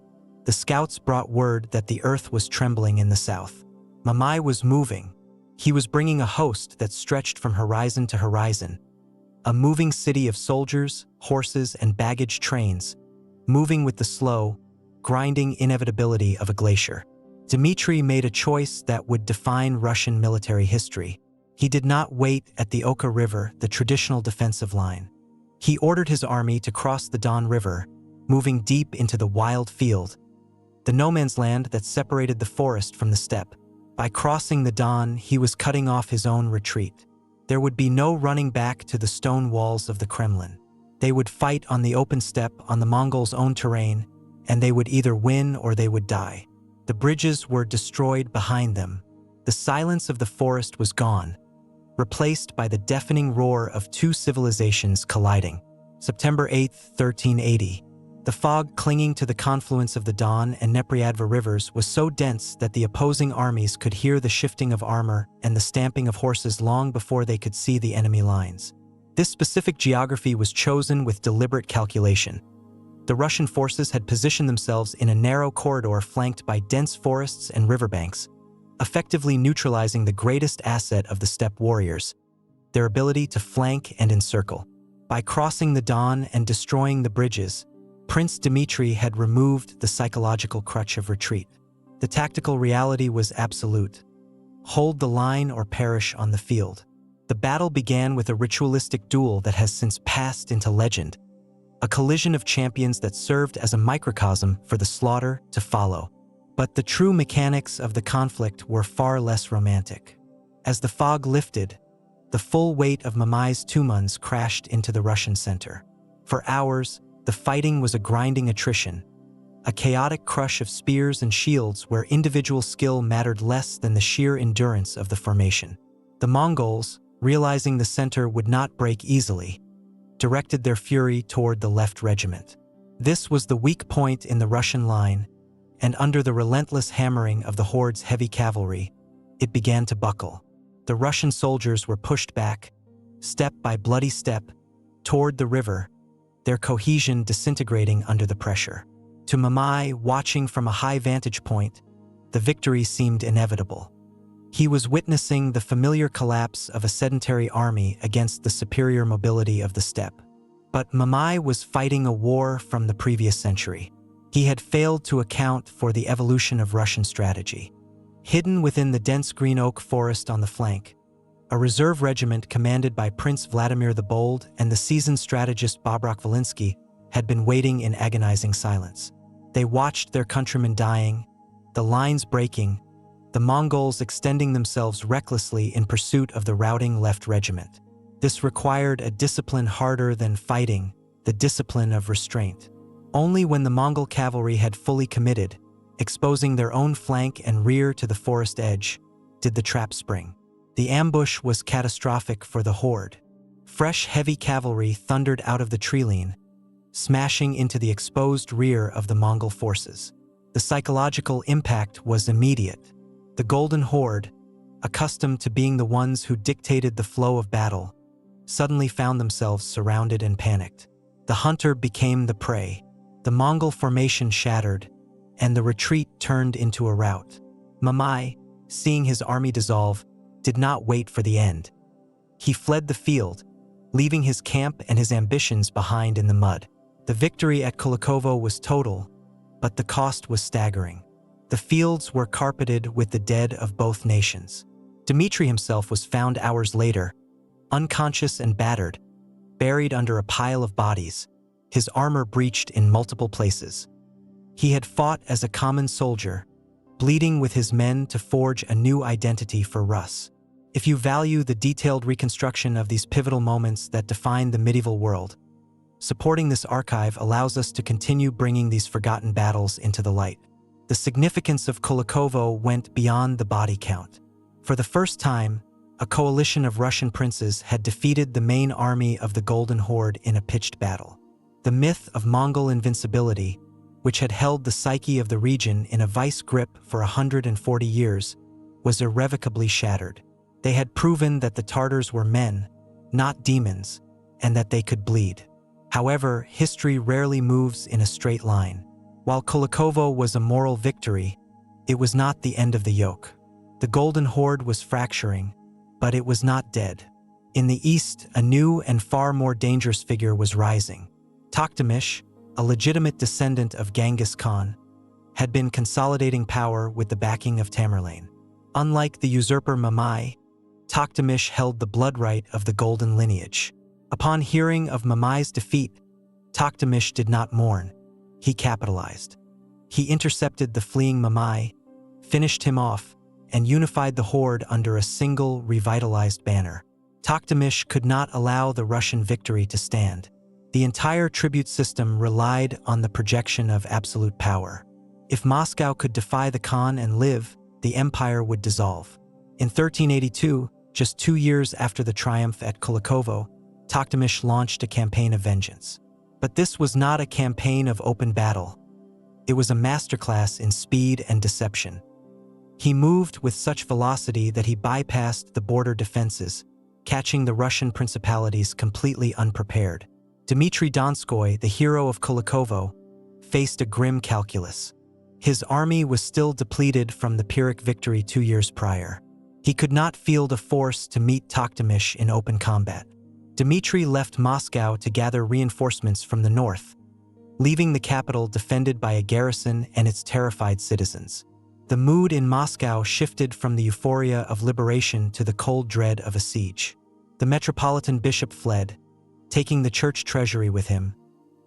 [SPEAKER 1] the scouts brought word that the earth was trembling in the south. Mamai was moving. He was bringing a host that stretched from horizon to horizon, a moving city of soldiers, horses, and baggage trains, moving with the slow, grinding inevitability of a glacier. Dmitry made a choice that would define Russian military history. He did not wait at the Oka River, the traditional defensive line. He ordered his army to cross the Don River, moving deep into the wild field, the no man's land that separated the forest from the steppe. By crossing the Don, he was cutting off his own retreat. There would be no running back to the stone walls of the Kremlin. They would fight on the open steppe on the Mongols' own terrain, and they would either win or they would die. The bridges were destroyed behind them. The silence of the forest was gone, replaced by the deafening roar of two civilizations colliding. September 8, 1380. The fog clinging to the confluence of the Don and Nepriadva rivers was so dense that the opposing armies could hear the shifting of armor and the stamping of horses long before they could see the enemy lines. This specific geography was chosen with deliberate calculation. The Russian forces had positioned themselves in a narrow corridor flanked by dense forests and riverbanks, effectively neutralizing the greatest asset of the steppe warriors, their ability to flank and encircle. By crossing the Don and destroying the bridges, Prince Dmitry had removed the psychological crutch of retreat. The tactical reality was absolute. Hold the line or perish on the field. The battle began with a ritualistic duel that has since passed into legend, a collision of champions that served as a microcosm for the slaughter to follow. But the true mechanics of the conflict were far less romantic. As the fog lifted, the full weight of Mamai's Tumans crashed into the Russian center. For hours, the fighting was a grinding attrition, a chaotic crush of spears and shields where individual skill mattered less than the sheer endurance of the formation. The Mongols, realizing the center would not break easily, directed their fury toward the left regiment. This was the weak point in the Russian line, and under the relentless hammering of the Horde's heavy cavalry, it began to buckle. The Russian soldiers were pushed back, step by bloody step, toward the river, their cohesion disintegrating under the pressure. To Mamai, watching from a high vantage point, the victory seemed inevitable. He was witnessing the familiar collapse of a sedentary army against the superior mobility of the steppe. But Mamai was fighting a war from the previous century. He had failed to account for the evolution of Russian strategy. Hidden within the dense green oak forest on the flank, a reserve regiment commanded by Prince Vladimir the Bold and the seasoned strategist Bobrock-Volinsky had been waiting in agonizing silence. They watched their countrymen dying, the lines breaking, the Mongols extending themselves recklessly in pursuit of the routing left regiment. This required a discipline harder than fighting, the discipline of restraint. Only when the Mongol cavalry had fully committed, exposing their own flank and rear to the forest edge, did the trap spring. The ambush was catastrophic for the Horde. Fresh heavy cavalry thundered out of the treeline, smashing into the exposed rear of the Mongol forces. The psychological impact was immediate. The Golden Horde, accustomed to being the ones who dictated the flow of battle, suddenly found themselves surrounded and panicked. The hunter became the prey. The Mongol formation shattered, and the retreat turned into a rout. Mamai, seeing his army dissolve, did not wait for the end. He fled the field, leaving his camp and his ambitions behind in the mud. The victory at Kulikovo was total, but the cost was staggering. The fields were carpeted with the dead of both nations. Dmitry himself was found hours later, unconscious and battered, buried under a pile of bodies, his armor breached in multiple places. He had fought as a common soldier, bleeding with his men to forge a new identity for Rus. If you value the detailed reconstruction of these pivotal moments that define the medieval world, supporting this archive allows us to continue bringing these forgotten battles into the light. The significance of Kulikovo went beyond the body count. For the first time, a coalition of Russian princes had defeated the main army of the Golden Horde in a pitched battle. The myth of Mongol invincibility, which had held the psyche of the region in a vice grip for 140 years, was irrevocably shattered. They had proven that the Tartars were men, not demons, and that they could bleed. However, history rarely moves in a straight line. While Kulikovo was a moral victory, it was not the end of the yoke. The Golden Horde was fracturing, but it was not dead. In the east, a new and far more dangerous figure was rising. Toktamish, a legitimate descendant of Genghis Khan, had been consolidating power with the backing of Tamerlane. Unlike the usurper Mamai, Toktamish held the blood right of the golden lineage. Upon hearing of Mamai's defeat, Toktamish did not mourn. He capitalized. He intercepted the fleeing Mamai, finished him off, and unified the Horde under a single, revitalized banner. Toktamish could not allow the Russian victory to stand. The entire tribute system relied on the projection of absolute power. If Moscow could defy the Khan and live, the empire would dissolve. In 1382, just 2 years after the triumph at Kulikovo, Toktamish launched a campaign of vengeance. But this was not a campaign of open battle. It was a masterclass in speed and deception. He moved with such velocity that he bypassed the border defenses, catching the Russian principalities completely unprepared. Dmitry Donskoy, the hero of Kulikovo, faced a grim calculus. His army was still depleted from the Pyrrhic victory 2 years prior. He could not field a force to meet Toktamish in open combat. Dmitry left Moscow to gather reinforcements from the north, leaving the capital defended by a garrison and its terrified citizens. The mood in Moscow shifted from the euphoria of liberation to the cold dread of a siege. The metropolitan bishop fled, taking the church treasury with him,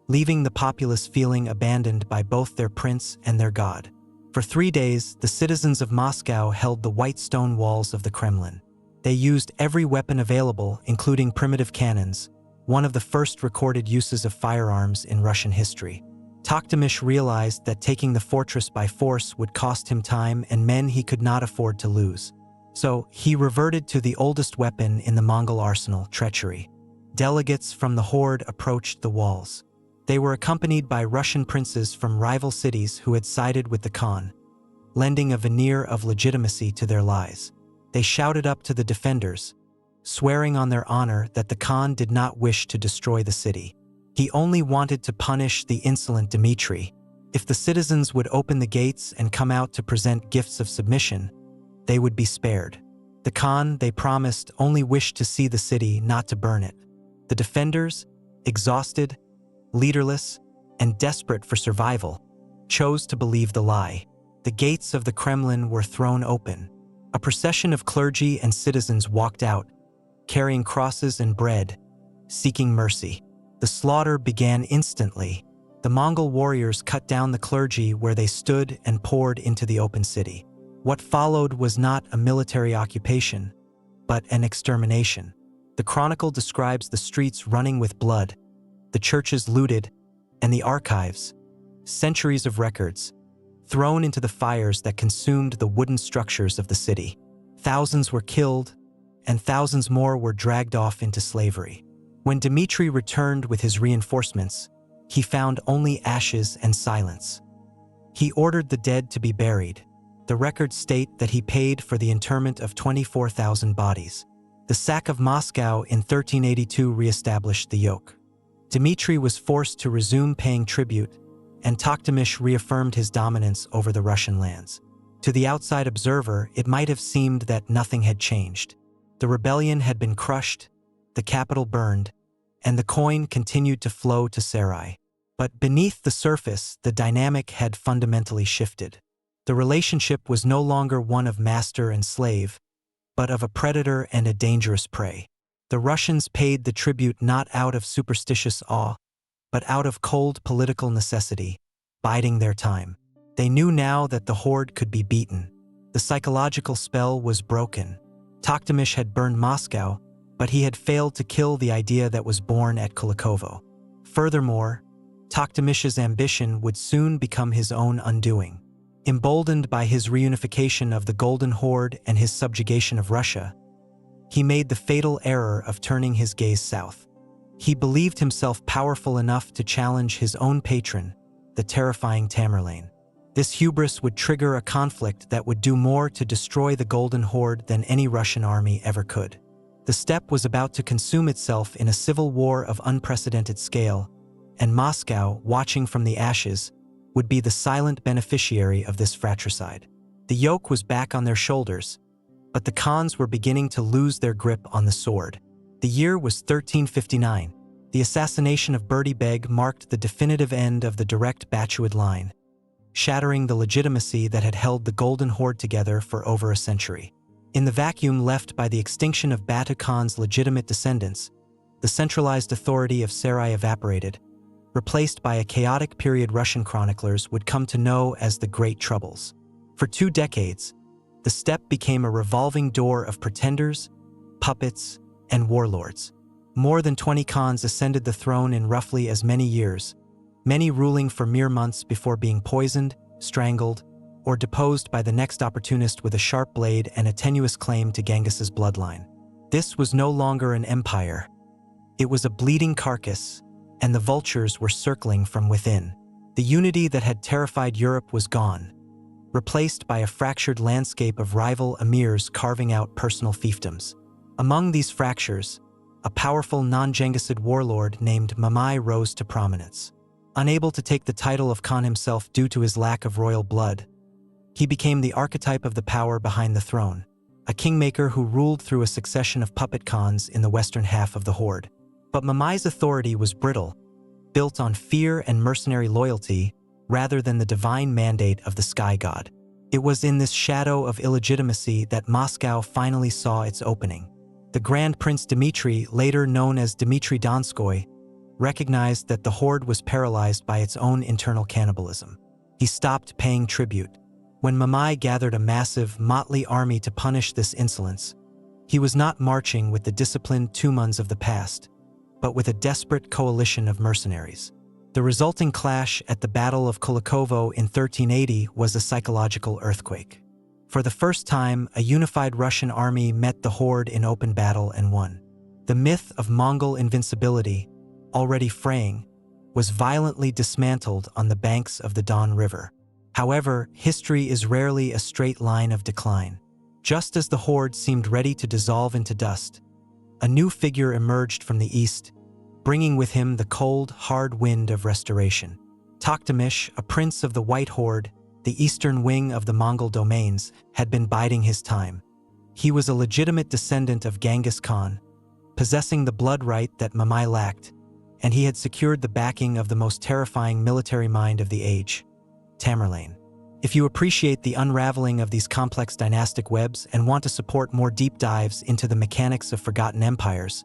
[SPEAKER 1] leaving the populace feeling abandoned by both their prince and their god. For 3 days, the citizens of Moscow held the white stone walls of the Kremlin. They used every weapon available, including primitive cannons, one of the first recorded uses of firearms in Russian history. Toktamish realized that taking the fortress by force would cost him time and men he could not afford to lose. So, he reverted to the oldest weapon in the Mongol arsenal, treachery. Delegates from the Horde approached the walls. They were accompanied by Russian princes from rival cities who had sided with the Khan, lending a veneer of legitimacy to their lies. They shouted up to the defenders, swearing on their honor that the Khan did not wish to destroy the city. He only wanted to punish the insolent Dmitry. If the citizens would open the gates and come out to present gifts of submission, they would be spared. The Khan, they promised, only wished to see the city, not to burn it. The defenders, exhausted, leaderless, and desperate for survival, chose to believe the lie. The gates of the Kremlin were thrown open. A procession of clergy and citizens walked out, carrying crosses and bread, seeking mercy. The slaughter began instantly. The Mongol warriors cut down the clergy where they stood and poured into the open city. What followed was not a military occupation, but an extermination. The chronicle describes the streets running with blood, the churches looted, and the archives, centuries of records, thrown into the fires that consumed the wooden structures of the city. Thousands were killed, and thousands more were dragged off into slavery. When Dmitry returned with his reinforcements, he found only ashes and silence. He ordered the dead to be buried. The records state that he paid for the interment of 24,000 bodies. The sack of Moscow in 1382 re-established the yoke. Dmitry was forced to resume paying tribute, and Toktamish reaffirmed his dominance over the Russian lands. To the outside observer, it might have seemed that nothing had changed. The rebellion had been crushed, the capital burned, and the coin continued to flow to Sarai. But beneath the surface, the dynamic had fundamentally shifted. The relationship was no longer one of master and slave, but of a predator and a dangerous prey. The Russians paid the tribute not out of superstitious awe, but out of cold political necessity, biding their time. They knew now that the Horde could be beaten. The psychological spell was broken. Toktamish had burned Moscow, but he had failed to kill the idea that was born at Kulikovo. Furthermore, Toktamish's ambition would soon become his own undoing. Emboldened by his reunification of the Golden Horde and his subjugation of Russia, he made the fatal error of turning his gaze south. He believed himself powerful enough to challenge his own patron, the terrifying Tamerlane. This hubris would trigger a conflict that would do more to destroy the Golden Horde than any Russian army ever could. The steppe was about to consume itself in a civil war of unprecedented scale, and Moscow, watching from the ashes, would be the silent beneficiary of this fratricide. The yoke was back on their shoulders, but the Khans were beginning to lose their grip on the sword. The year was 1359. The assassination of Berdy Beg marked the definitive end of the direct Batuid line, shattering the legitimacy that had held the Golden Horde together for over a century. In the vacuum left by the extinction of Batu Khan's legitimate descendants, the centralized authority of Sarai evaporated, replaced by a chaotic period Russian chroniclers would come to know as the Great Troubles. For 2 decades, the steppe became a revolving door of pretenders, puppets, and warlords. More than 20 Khans ascended the throne in roughly as many years, many ruling for mere months before being poisoned, strangled, or deposed by the next opportunist with a sharp blade and a tenuous claim to Genghis's bloodline. This was no longer an empire. It was a bleeding carcass, and the vultures were circling from within. The unity that had terrified Europe was gone, replaced by a fractured landscape of rival emirs carving out personal fiefdoms. Among these fractures, a powerful non-Genghisid warlord named Mamai rose to prominence. Unable to take the title of Khan himself due to his lack of royal blood, he became the archetype of the power behind the throne, a kingmaker who ruled through a succession of puppet Khans in the western half of the Horde. But Mamai's authority was brittle, built on fear and mercenary loyalty rather than the divine mandate of the sky god. It was in this shadow of illegitimacy that Moscow finally saw its opening. The Grand Prince Dmitry, later known as Dmitry Donskoy, recognized that the Horde was paralyzed by its own internal cannibalism. He stopped paying tribute. When Mamai gathered a massive, motley army to punish this insolence, he was not marching with the disciplined Tumans of the past, but with a desperate coalition of mercenaries. The resulting clash at the Battle of Kulikovo in 1380 was a psychological earthquake. For the first time, a unified Russian army met the Horde in open battle and won. The myth of Mongol invincibility, already fraying, was violently dismantled on the banks of the Don River. However, history is rarely a straight line of decline. Just as the Horde seemed ready to dissolve into dust, a new figure emerged from the east, bringing with him the cold, hard wind of restoration. Toktamish, a prince of the White Horde, the eastern wing of the Mongol domains, had been biding his time. He was a legitimate descendant of Genghis Khan, possessing the blood right that Mamai lacked, and he had secured the backing of the most terrifying military mind of the age, Tamerlane. If you appreciate the unraveling of these complex dynastic webs and want to support more deep dives into the mechanics of forgotten empires,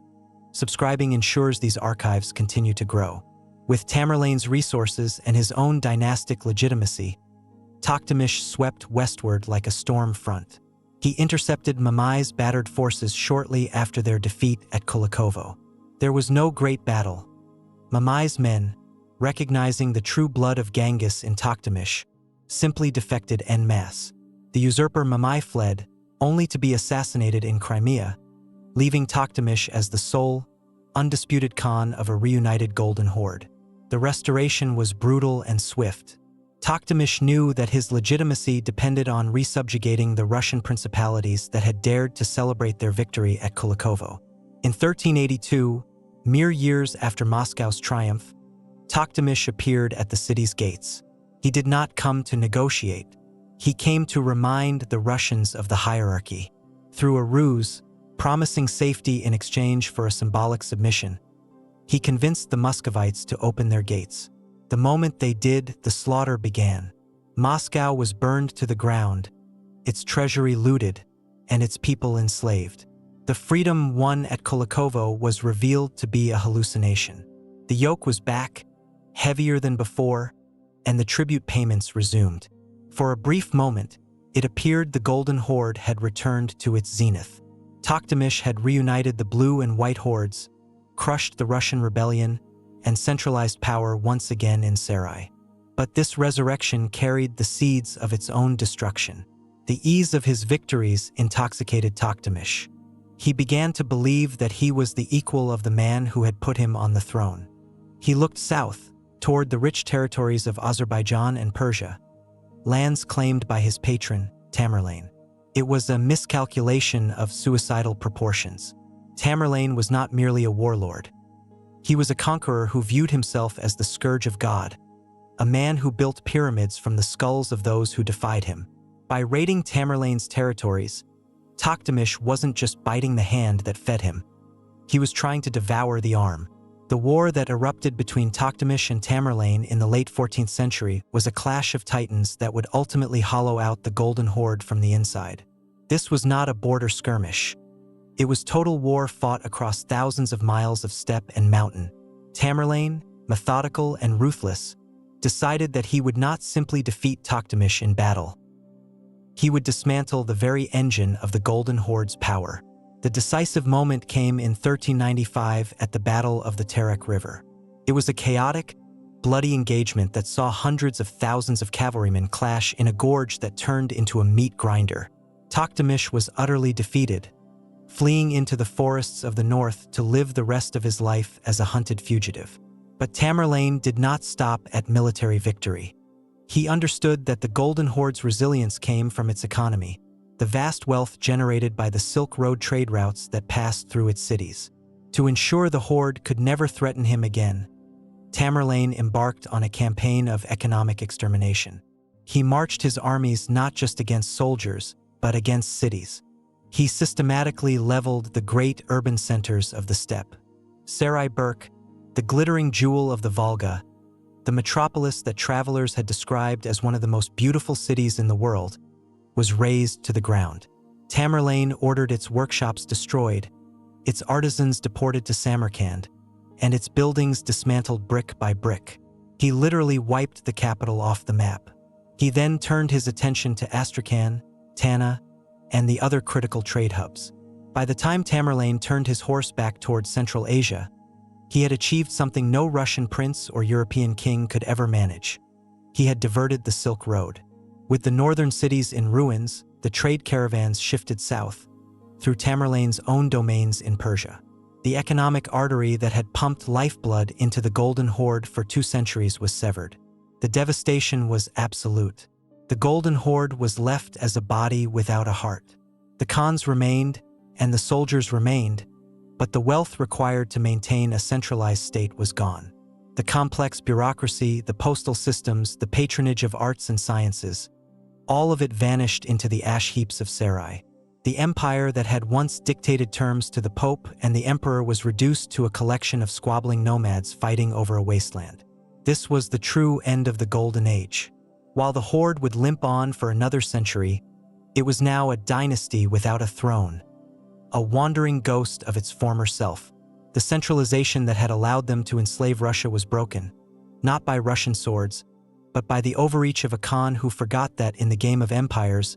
[SPEAKER 1] subscribing ensures these archives continue to grow. With Tamerlane's resources and his own dynastic legitimacy, Toktamish swept westward like a storm front. He intercepted Mamai's battered forces shortly after their defeat at Kulikovo. There was no great battle. Mamai's men, recognizing the true blood of Genghis in Toktamish, simply defected en masse. The usurper Mamai fled, only to be assassinated in Crimea, leaving Toktamish as the sole, undisputed Khan of a reunited Golden Horde. The restoration was brutal and swift. Toktamish knew that his legitimacy depended on resubjugating the Russian principalities that had dared to celebrate their victory at Kulikovo. In 1382, mere years after Moscow's triumph, Toktamish appeared at the city's gates. He did not come to negotiate. He came to remind the Russians of the hierarchy. Through a ruse, promising safety in exchange for a symbolic submission, he convinced the Muscovites to open their gates. The moment they did, the slaughter began. Moscow was burned to the ground, its treasury looted, and its people enslaved. The freedom won at Kulikovo was revealed to be a hallucination. The yoke was back, heavier than before, and the tribute payments resumed. For a brief moment, it appeared the Golden Horde had returned to its zenith. Toktamish had reunited the Blue and White Hordes, crushed the Russian rebellion, and centralized power once again in Sarai. But this resurrection carried the seeds of its own destruction. The ease of his victories intoxicated Toktamish. He began to believe that he was the equal of the man who had put him on the throne. He looked south, toward the rich territories of Azerbaijan and Persia, lands claimed by his patron, Tamerlane. It was a miscalculation of suicidal proportions. Tamerlane was not merely a warlord. He was a conqueror who viewed himself as the scourge of God, a man who built pyramids from the skulls of those who defied him. By raiding Tamerlane's territories, Toktamish wasn't just biting the hand that fed him. He was trying to devour the arm. The war that erupted between Toktamish and Tamerlane in the late 14th century was a clash of titans that would ultimately hollow out the Golden Horde from the inside. This was not a border skirmish. It was total war fought across thousands of miles of steppe and mountain. Tamerlane, methodical and ruthless, decided that he would not simply defeat Toktamish in battle. He would dismantle the very engine of the Golden Horde's power. The decisive moment came in 1395 at the Battle of the Terek River. It was a chaotic, bloody engagement that saw hundreds of thousands of cavalrymen clash in a gorge that turned into a meat grinder. Toktamish was utterly defeated, fleeing into the forests of the north to live the rest of his life as a hunted fugitive. But Tamerlane did not stop at military victory. He understood that the Golden Horde's resilience came from its economy, the vast wealth generated by the Silk Road trade routes that passed through its cities. To ensure the Horde could never threaten him again, Tamerlane embarked on a campaign of economic extermination. He marched his armies not just against soldiers, but against cities. He systematically leveled the great urban centers of the steppe. Sarai Burke, the glittering jewel of the Volga, the metropolis that travelers had described as one of the most beautiful cities in the world, was razed to the ground. Tamerlane ordered its workshops destroyed, its artisans deported to Samarkand, and its buildings dismantled brick by brick. He literally wiped the capital off the map. He then turned his attention to Astrakhan, Tana, and the other critical trade hubs. By the time Tamerlane turned his horse back towards Central Asia, he had achieved something no Russian prince or European king could ever manage. He had diverted the Silk Road. With the northern cities in ruins, the trade caravans shifted south, through Tamerlane's own domains in Persia. The economic artery that had pumped lifeblood into the Golden Horde for 2 centuries was severed. The devastation was absolute. The Golden Horde was left as a body without a heart. The Khans remained, and the soldiers remained, but the wealth required to maintain a centralized state was gone. The complex bureaucracy, the postal systems, the patronage of arts and sciences, all of it vanished into the ash heaps of Sarai. The empire that had once dictated terms to the Pope and the Emperor was reduced to a collection of squabbling nomads fighting over a wasteland. This was the true end of the Golden Age. While the Horde would limp on for another century, it was now a dynasty without a throne, a wandering ghost of its former self. The centralization that had allowed them to enslave Russia was broken, not by Russian swords, but by the overreach of a Khan who forgot that in the game of empires,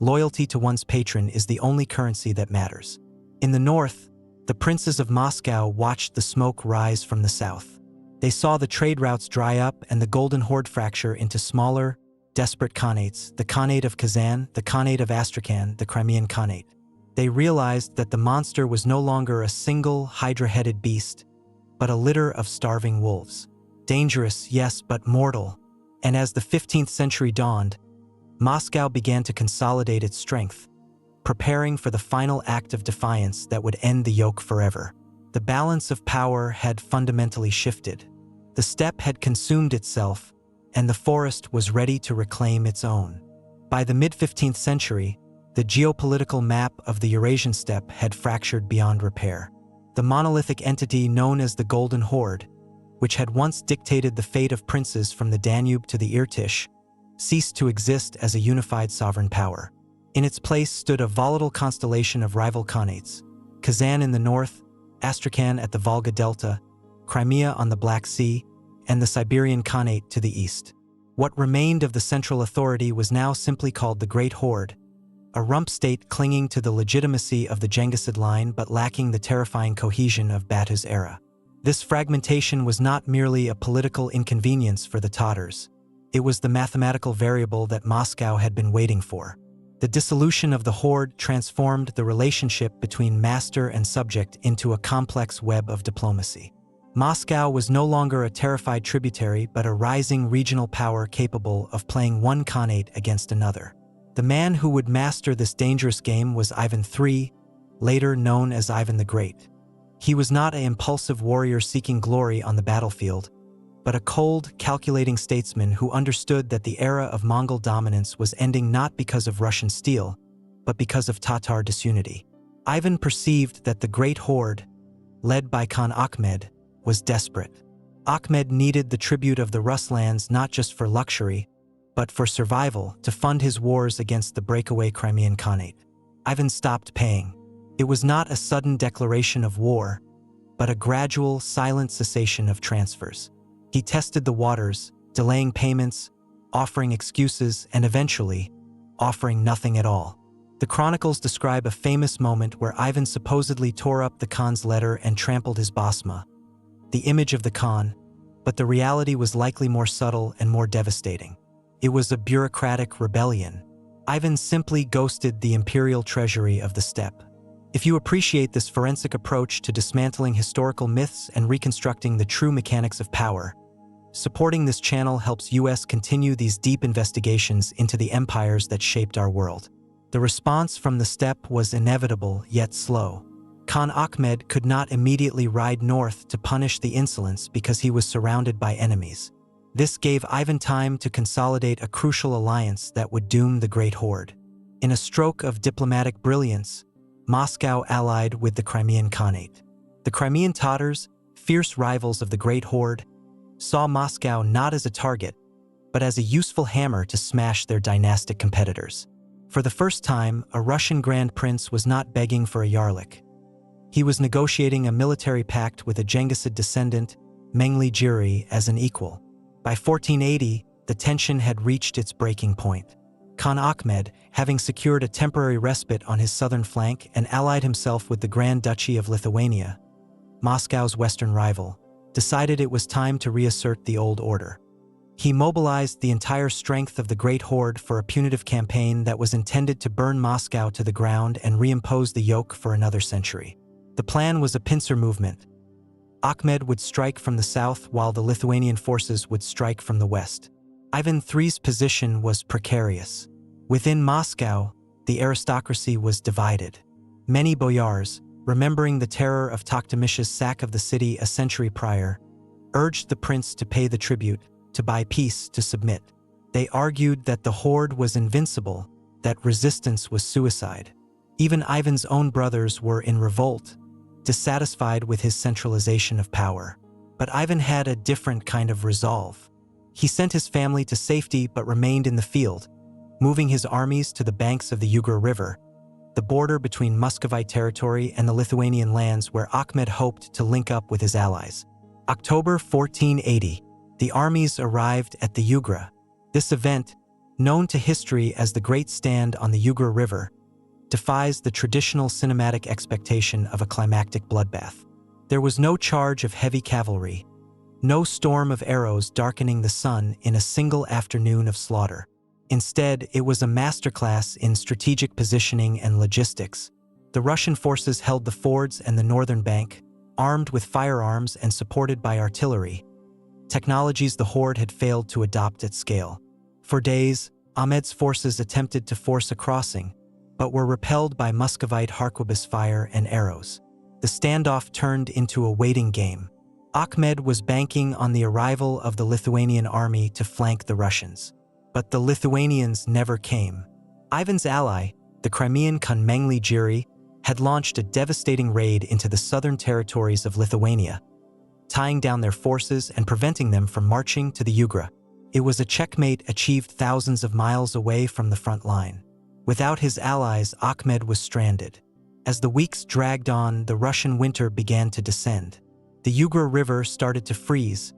[SPEAKER 1] loyalty to one's patron is the only currency that matters. In the north, the princes of Moscow watched the smoke rise from the south. They saw the trade routes dry up and the Golden Horde fracture into smaller, desperate khanates, the Khanate of Kazan, the Khanate of Astrakhan, the Crimean Khanate. They realized that the monster was no longer a single hydra-headed beast, but a litter of starving wolves. Dangerous, yes, but mortal. And as the 15th century dawned, Moscow began to consolidate its strength, preparing for the final act of defiance that would end the yoke forever. The balance of power had fundamentally shifted. The steppe had consumed itself, and the forest was ready to reclaim its own. By the mid-15th century, the geopolitical map of the Eurasian steppe had fractured beyond repair. The monolithic entity known as the Golden Horde, which had once dictated the fate of princes from the Danube to the Irtysh, ceased to exist as a unified sovereign power. In its place stood a volatile constellation of rival khanates: Kazan in the north, Astrakhan at the Volga Delta, Crimea on the Black Sea, and the Siberian Khanate to the east. What remained of the central authority was now simply called the Great Horde, a rump state clinging to the legitimacy of the Genghisid line but lacking the terrifying cohesion of Batu's era. This fragmentation was not merely a political inconvenience for the Tatars. It was the mathematical variable that Moscow had been waiting for. The dissolution of the Horde transformed the relationship between master and subject into a complex web of diplomacy. Moscow was no longer a terrified tributary but a rising regional power capable of playing one khanate against another. The man who would master this dangerous game was Ivan III, later known as Ivan the Great. He was not an impulsive warrior seeking glory on the battlefield, but a cold, calculating statesman who understood that the era of Mongol dominance was ending not because of Russian steel, but because of Tatar disunity. Ivan perceived that the Great Horde, led by Khan Ahmed, was desperate. Ahmed needed the tribute of the Rus lands not just for luxury, but for survival to fund his wars against the breakaway Crimean Khanate. Ivan stopped paying. It was not a sudden declaration of war, but a gradual, silent cessation of transfers. He tested the waters, delaying payments, offering excuses, and eventually, offering nothing at all. The chronicles describe a famous moment where Ivan supposedly tore up the Khan's letter and trampled his basma, the image of the Khan, but the reality was likely more subtle and more devastating. It was a bureaucratic rebellion. Ivan simply ghosted the imperial treasury of the steppe. If you appreciate this forensic approach to dismantling historical myths and reconstructing the true mechanics of power, supporting this channel helps us continue these deep investigations into the empires that shaped our world. The response from the steppe was inevitable yet slow. Khan Ahmed could not immediately ride north to punish the insolence because he was surrounded by enemies. This gave Ivan time to consolidate a crucial alliance that would doom the Great Horde. In a stroke of diplomatic brilliance, Moscow allied with the Crimean Khanate. The Crimean Tatars, fierce rivals of the Great Horde, saw Moscow not as a target, but as a useful hammer to smash their dynastic competitors. For the first time, a Russian Grand Prince was not begging for a Yarlik. He was negotiating a military pact with a Genghisid descendant, Mengli Jiri, as an equal. By 1480, the tension had reached its breaking point. Khan Ahmed, having secured a temporary respite on his southern flank and allied himself with the Grand Duchy of Lithuania, Moscow's western rival, decided it was time to reassert the old order. He mobilized the entire strength of the Great Horde for a punitive campaign that was intended to burn Moscow to the ground and reimpose the yoke for another century. The plan was a pincer movement. Ahmed would strike from the south while the Lithuanian forces would strike from the west. Ivan III's position was precarious. Within Moscow, the aristocracy was divided. Many boyars, remembering the terror of Tokhtamysh's sack of the city a century prior, urged the prince to pay the tribute, to buy peace, to submit. They argued that the horde was invincible, that resistance was suicide. Even Ivan's own brothers were in revolt, dissatisfied with his centralization of power. But Ivan had a different kind of resolve. He sent his family to safety but remained in the field, moving his armies to the banks of the Ugra River, the border between Muscovite territory and the Lithuanian lands where Ahmed hoped to link up with his allies. October 1480, the armies arrived at the Ugra. This event, known to history as the Great Stand on the Ugra River, defies the traditional cinematic expectation of a climactic bloodbath. There was no charge of heavy cavalry, no storm of arrows darkening the sun in a single afternoon of slaughter. Instead, it was a masterclass in strategic positioning and logistics. The Russian forces held the fords and the northern bank, armed with firearms and supported by artillery, technologies the horde had failed to adopt at scale. For days, Ahmed's forces attempted to force a crossing, but were repelled by Muscovite harquebus fire and arrows. The standoff turned into a waiting game. Ahmed was banking on the arrival of the Lithuanian army to flank the Russians. But the Lithuanians never came. Ivan's ally, the Crimean Khan Mengli Jiri, had launched a devastating raid into the southern territories of Lithuania, tying down their forces and preventing them from marching to the Ugra. It was a checkmate achieved thousands of miles away from the front line. Without his allies, Ahmed was stranded. As the weeks dragged on, the Russian winter began to descend. The Ugra River started to freeze,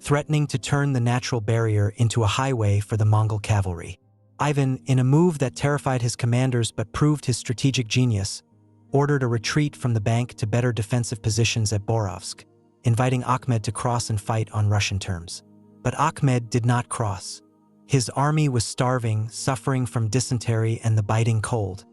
[SPEAKER 1] threatening to turn the natural barrier into a highway for the Mongol cavalry. Ivan, in a move that terrified his commanders but proved his strategic genius, ordered a retreat from the bank to better defensive positions at Borovsk, inviting Ahmed to cross and fight on Russian terms. But Ahmed did not cross. His army was starving, suffering from dysentery and the biting cold.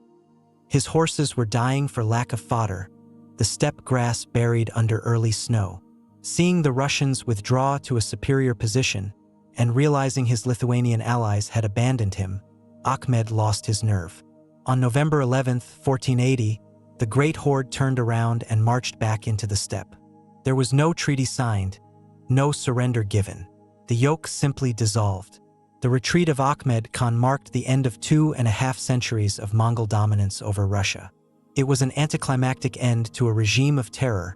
[SPEAKER 1] His horses were dying for lack of fodder, the steppe grass buried under early snow. Seeing the Russians withdraw to a superior position and realizing his Lithuanian allies had abandoned him, Ahmed lost his nerve. On November 11, 1480, the Great Horde turned around and marched back into the steppe. There was no treaty signed, no surrender given. The yoke simply dissolved. The retreat of Ahmed Khan marked the end of 2.5 centuries of Mongol dominance over Russia. It was an anticlimactic end to a regime of terror,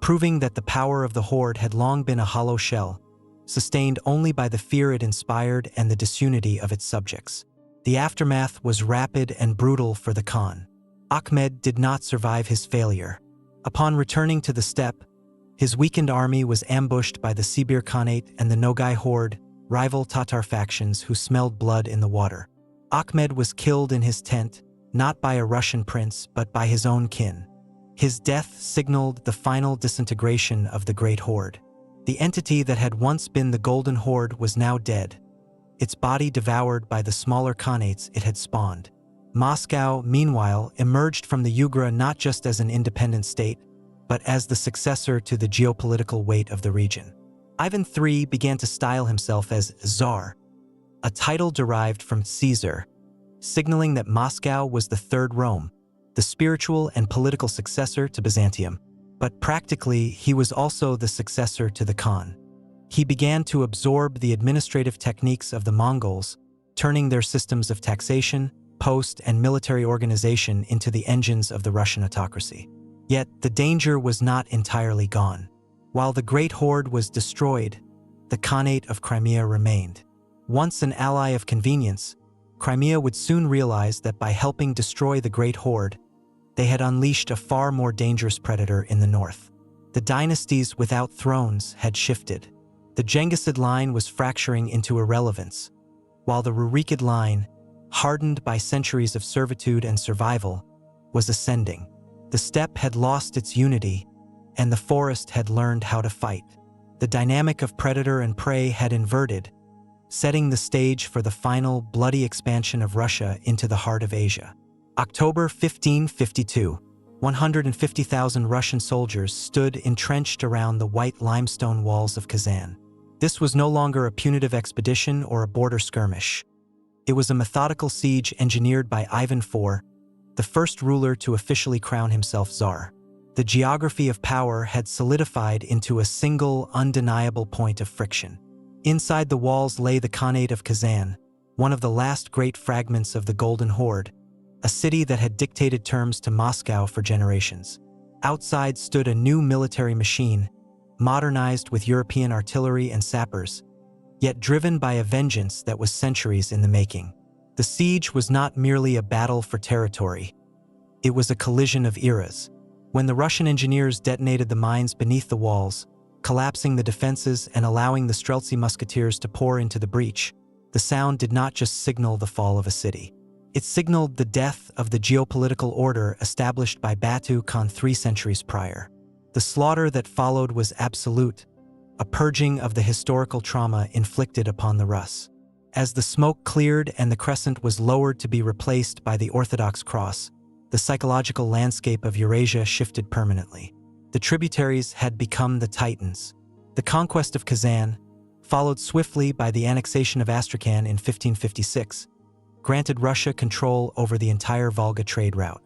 [SPEAKER 1] proving that the power of the horde had long been a hollow shell, sustained only by the fear it inspired and the disunity of its subjects. The aftermath was rapid and brutal for the Khan. Ahmed did not survive his failure. Upon returning to the steppe, his weakened army was ambushed by the Sibir Khanate and the Nogai Horde, rival Tatar factions who smelled blood in the water. Ahmed was killed in his tent, not by a Russian prince but by his own kin. His death signaled the final disintegration of the Great Horde. The entity that had once been the Golden Horde was now dead, its body devoured by the smaller khanates it had spawned. Moscow, meanwhile, emerged from the Ugra not just as an independent state, but as the successor to the geopolitical weight of the region. Ivan III began to style himself as Tsar, a title derived from Caesar, signaling that Moscow was the third Rome, the spiritual and political successor to Byzantium. But practically, he was also the successor to the Khan. He began to absorb the administrative techniques of the Mongols, turning their systems of taxation, post, and military organization into the engines of the Russian autocracy. Yet, the danger was not entirely gone. While the Great Horde was destroyed, the Khanate of Crimea remained. Once an ally of convenience, Crimea would soon realize that by helping destroy the Great Horde, they had unleashed a far more dangerous predator in the north. The dynasties without thrones had shifted. The Genghisid line was fracturing into irrelevance, while the Rurikid line, hardened by centuries of servitude and survival, was ascending. The steppe had lost its unity, and the forest had learned how to fight. The dynamic of predator and prey had inverted, setting the stage for the final bloody expansion of Russia into the heart of Asia. October 1552, 150,000 Russian soldiers stood entrenched around the white limestone walls of Kazan. This was no longer a punitive expedition or a border skirmish. It was a methodical siege engineered by Ivan IV, the first ruler to officially crown himself Tsar. The geography of power had solidified into a single, undeniable point of friction. Inside the walls lay the Khanate of Kazan, one of the last great fragments of the Golden Horde, a city that had dictated terms to Moscow for generations. Outside stood a new military machine, modernized with European artillery and sappers, yet driven by a vengeance that was centuries in the making. The siege was not merely a battle for territory. It was a collision of eras. When the Russian engineers detonated the mines beneath the walls, collapsing the defenses and allowing the Streltsy musketeers to pour into the breach, the sound did not just signal the fall of a city. It signaled the death of the geopolitical order established by Batu Khan 3 centuries prior. The slaughter that followed was absolute, a purging of the historical trauma inflicted upon the Rus. As the smoke cleared and the crescent was lowered to be replaced by the Orthodox cross, the psychological landscape of Eurasia shifted permanently. The tributaries had become the titans. The conquest of Kazan, followed swiftly by the annexation of Astrakhan in 1556, granted Russia control over the entire Volga trade route.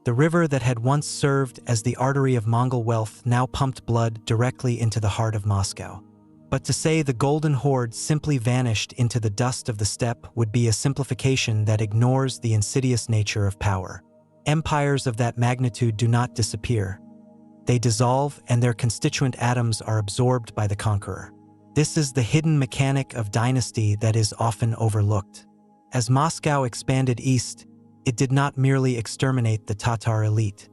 [SPEAKER 1] The river that had once served as the artery of Mongol wealth now pumped blood directly into the heart of Moscow. But to say the Golden Horde simply vanished into the dust of the steppe would be a simplification that ignores the insidious nature of power. Empires of that magnitude do not disappear. They dissolve, and their constituent atoms are absorbed by the conqueror. This is the hidden mechanic of dynasty that is often overlooked. As Moscow expanded east, it did not merely exterminate the Tatar elite.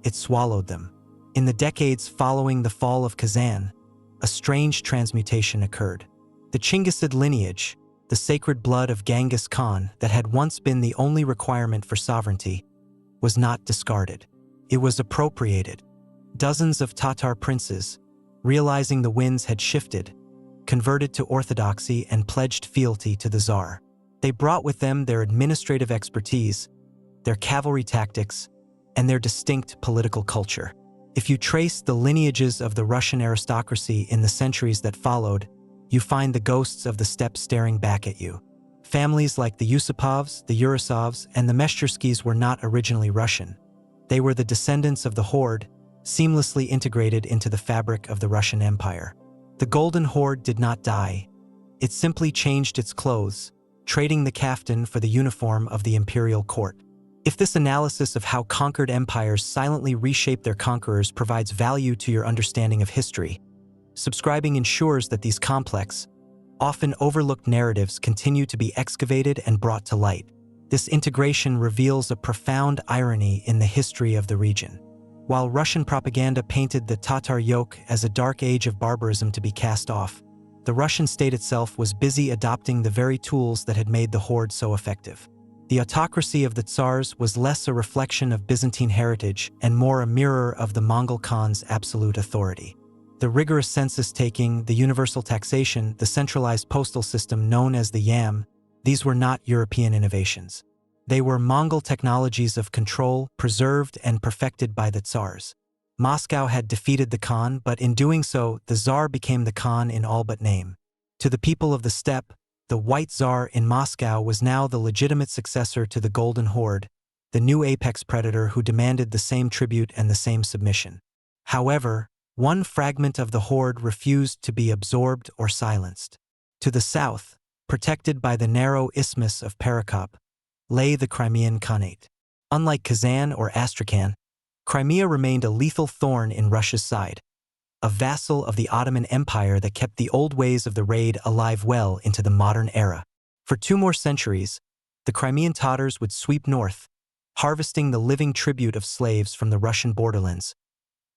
[SPEAKER 1] It swallowed them. In the decades following the fall of Kazan, a strange transmutation occurred. The Chinggisid lineage, the sacred blood of Genghis Khan that had once been the only requirement for sovereignty, was not discarded. It was appropriated. Dozens of Tatar princes, realizing the winds had shifted, converted to orthodoxy and pledged fealty to the Tsar. They brought with them their administrative expertise, their cavalry tactics, and their distinct political culture. If you trace the lineages of the Russian aristocracy in the centuries that followed, you find the ghosts of the steppe staring back at you. Families like the Yusupovs, the Urasovs, and the Meshcherskys were not originally Russian. They were the descendants of the Horde, seamlessly integrated into the fabric of the Russian Empire. The Golden Horde did not die. It simply changed its clothes, trading the kaftan for the uniform of the imperial court. If this analysis of how conquered empires silently reshape their conquerors provides value to your understanding of history, subscribing ensures that these complex, often overlooked narratives continue to be excavated and brought to light. This integration reveals a profound irony in the history of the region. While Russian propaganda painted the Tatar yoke as a dark age of barbarism to be cast off, the Russian state itself was busy adopting the very tools that had made the Horde so effective. The autocracy of the Tsars was less a reflection of Byzantine heritage and more a mirror of the Mongol Khan's absolute authority. The rigorous census-taking, the universal taxation, the centralized postal system known as the YAM, these were not European innovations. They were Mongol technologies of control, preserved and perfected by the Tsars. Moscow had defeated the Khan, but in doing so, the Tsar became the Khan in all but name. To the people of the steppe, the White Tsar in Moscow was now the legitimate successor to the Golden Horde, the new apex predator who demanded the same tribute and the same submission. However, one fragment of the Horde refused to be absorbed or silenced. To the south, protected by the narrow isthmus of Perekop, lay the Crimean Khanate. Unlike Kazan or Astrakhan, Crimea remained a lethal thorn in Russia's side, a vassal of the Ottoman Empire that kept the old ways of the raid alive well into the modern era. For 2 more centuries, the Crimean Tatars would sweep north, harvesting the living tribute of slaves from the Russian borderlands,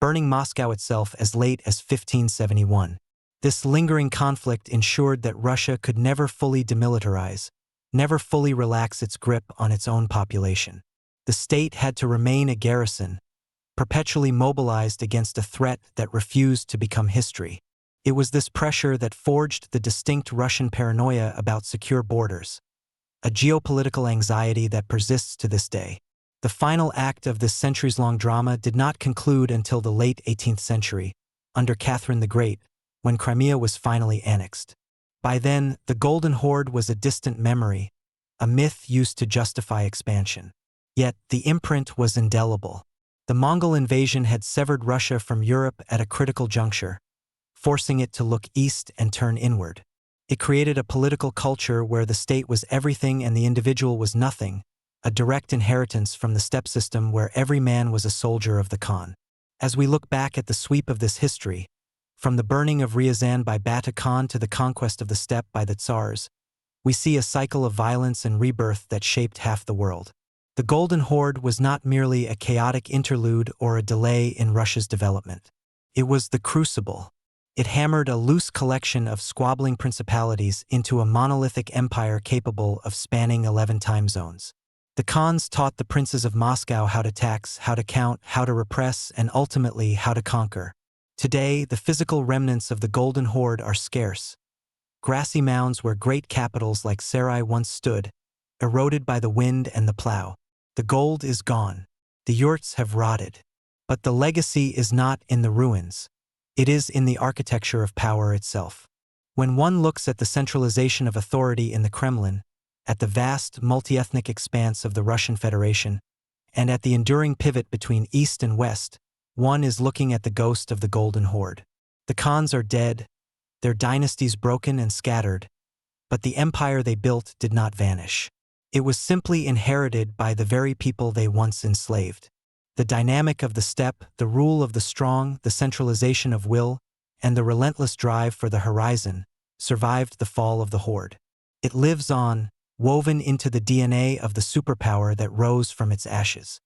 [SPEAKER 1] burning Moscow itself as late as 1571. This lingering conflict ensured that Russia could never fully demilitarize, never fully relax its grip on its own population. The state had to remain a garrison, perpetually mobilized against a threat that refused to become history. It was this pressure that forged the distinct Russian paranoia about secure borders, a geopolitical anxiety that persists to this day. The final act of this centuries-long drama did not conclude until the late 18th century, under Catherine the Great, when Crimea was finally annexed. By then, the Golden Horde was a distant memory, a myth used to justify expansion. Yet, the imprint was indelible. The Mongol invasion had severed Russia from Europe at a critical juncture, forcing it to look east and turn inward. It created a political culture where the state was everything and the individual was nothing, a direct inheritance from the steppe system where every man was a soldier of the Khan. As we look back at the sweep of this history, from the burning of Ryazan by Bata Khan to the conquest of the steppe by the Tsars, we see a cycle of violence and rebirth that shaped half the world. The Golden Horde was not merely a chaotic interlude or a delay in Russia's development. It was the crucible. It hammered a loose collection of squabbling principalities into a monolithic empire capable of spanning 11 time zones. The Khans taught the princes of Moscow how to tax, how to count, how to repress, and ultimately how to conquer. Today, the physical remnants of the Golden Horde are scarce. Grassy mounds where great capitals like Sarai once stood, eroded by the wind and the plow. The gold is gone. The yurts have rotted. But the legacy is not in the ruins. It is in the architecture of power itself. When one looks at the centralization of authority in the Kremlin, at the vast multi-ethnic expanse of the Russian Federation, and at the enduring pivot between East and West, one is looking at the ghost of the Golden Horde. The Khans are dead, their dynasties broken and scattered, but the empire they built did not vanish. It was simply inherited by the very people they once enslaved. The dynamic of the steppe, the rule of the strong, the centralization of will, and the relentless drive for the horizon survived the fall of the Horde. It lives on, woven into the DNA of the superpower that rose from its ashes.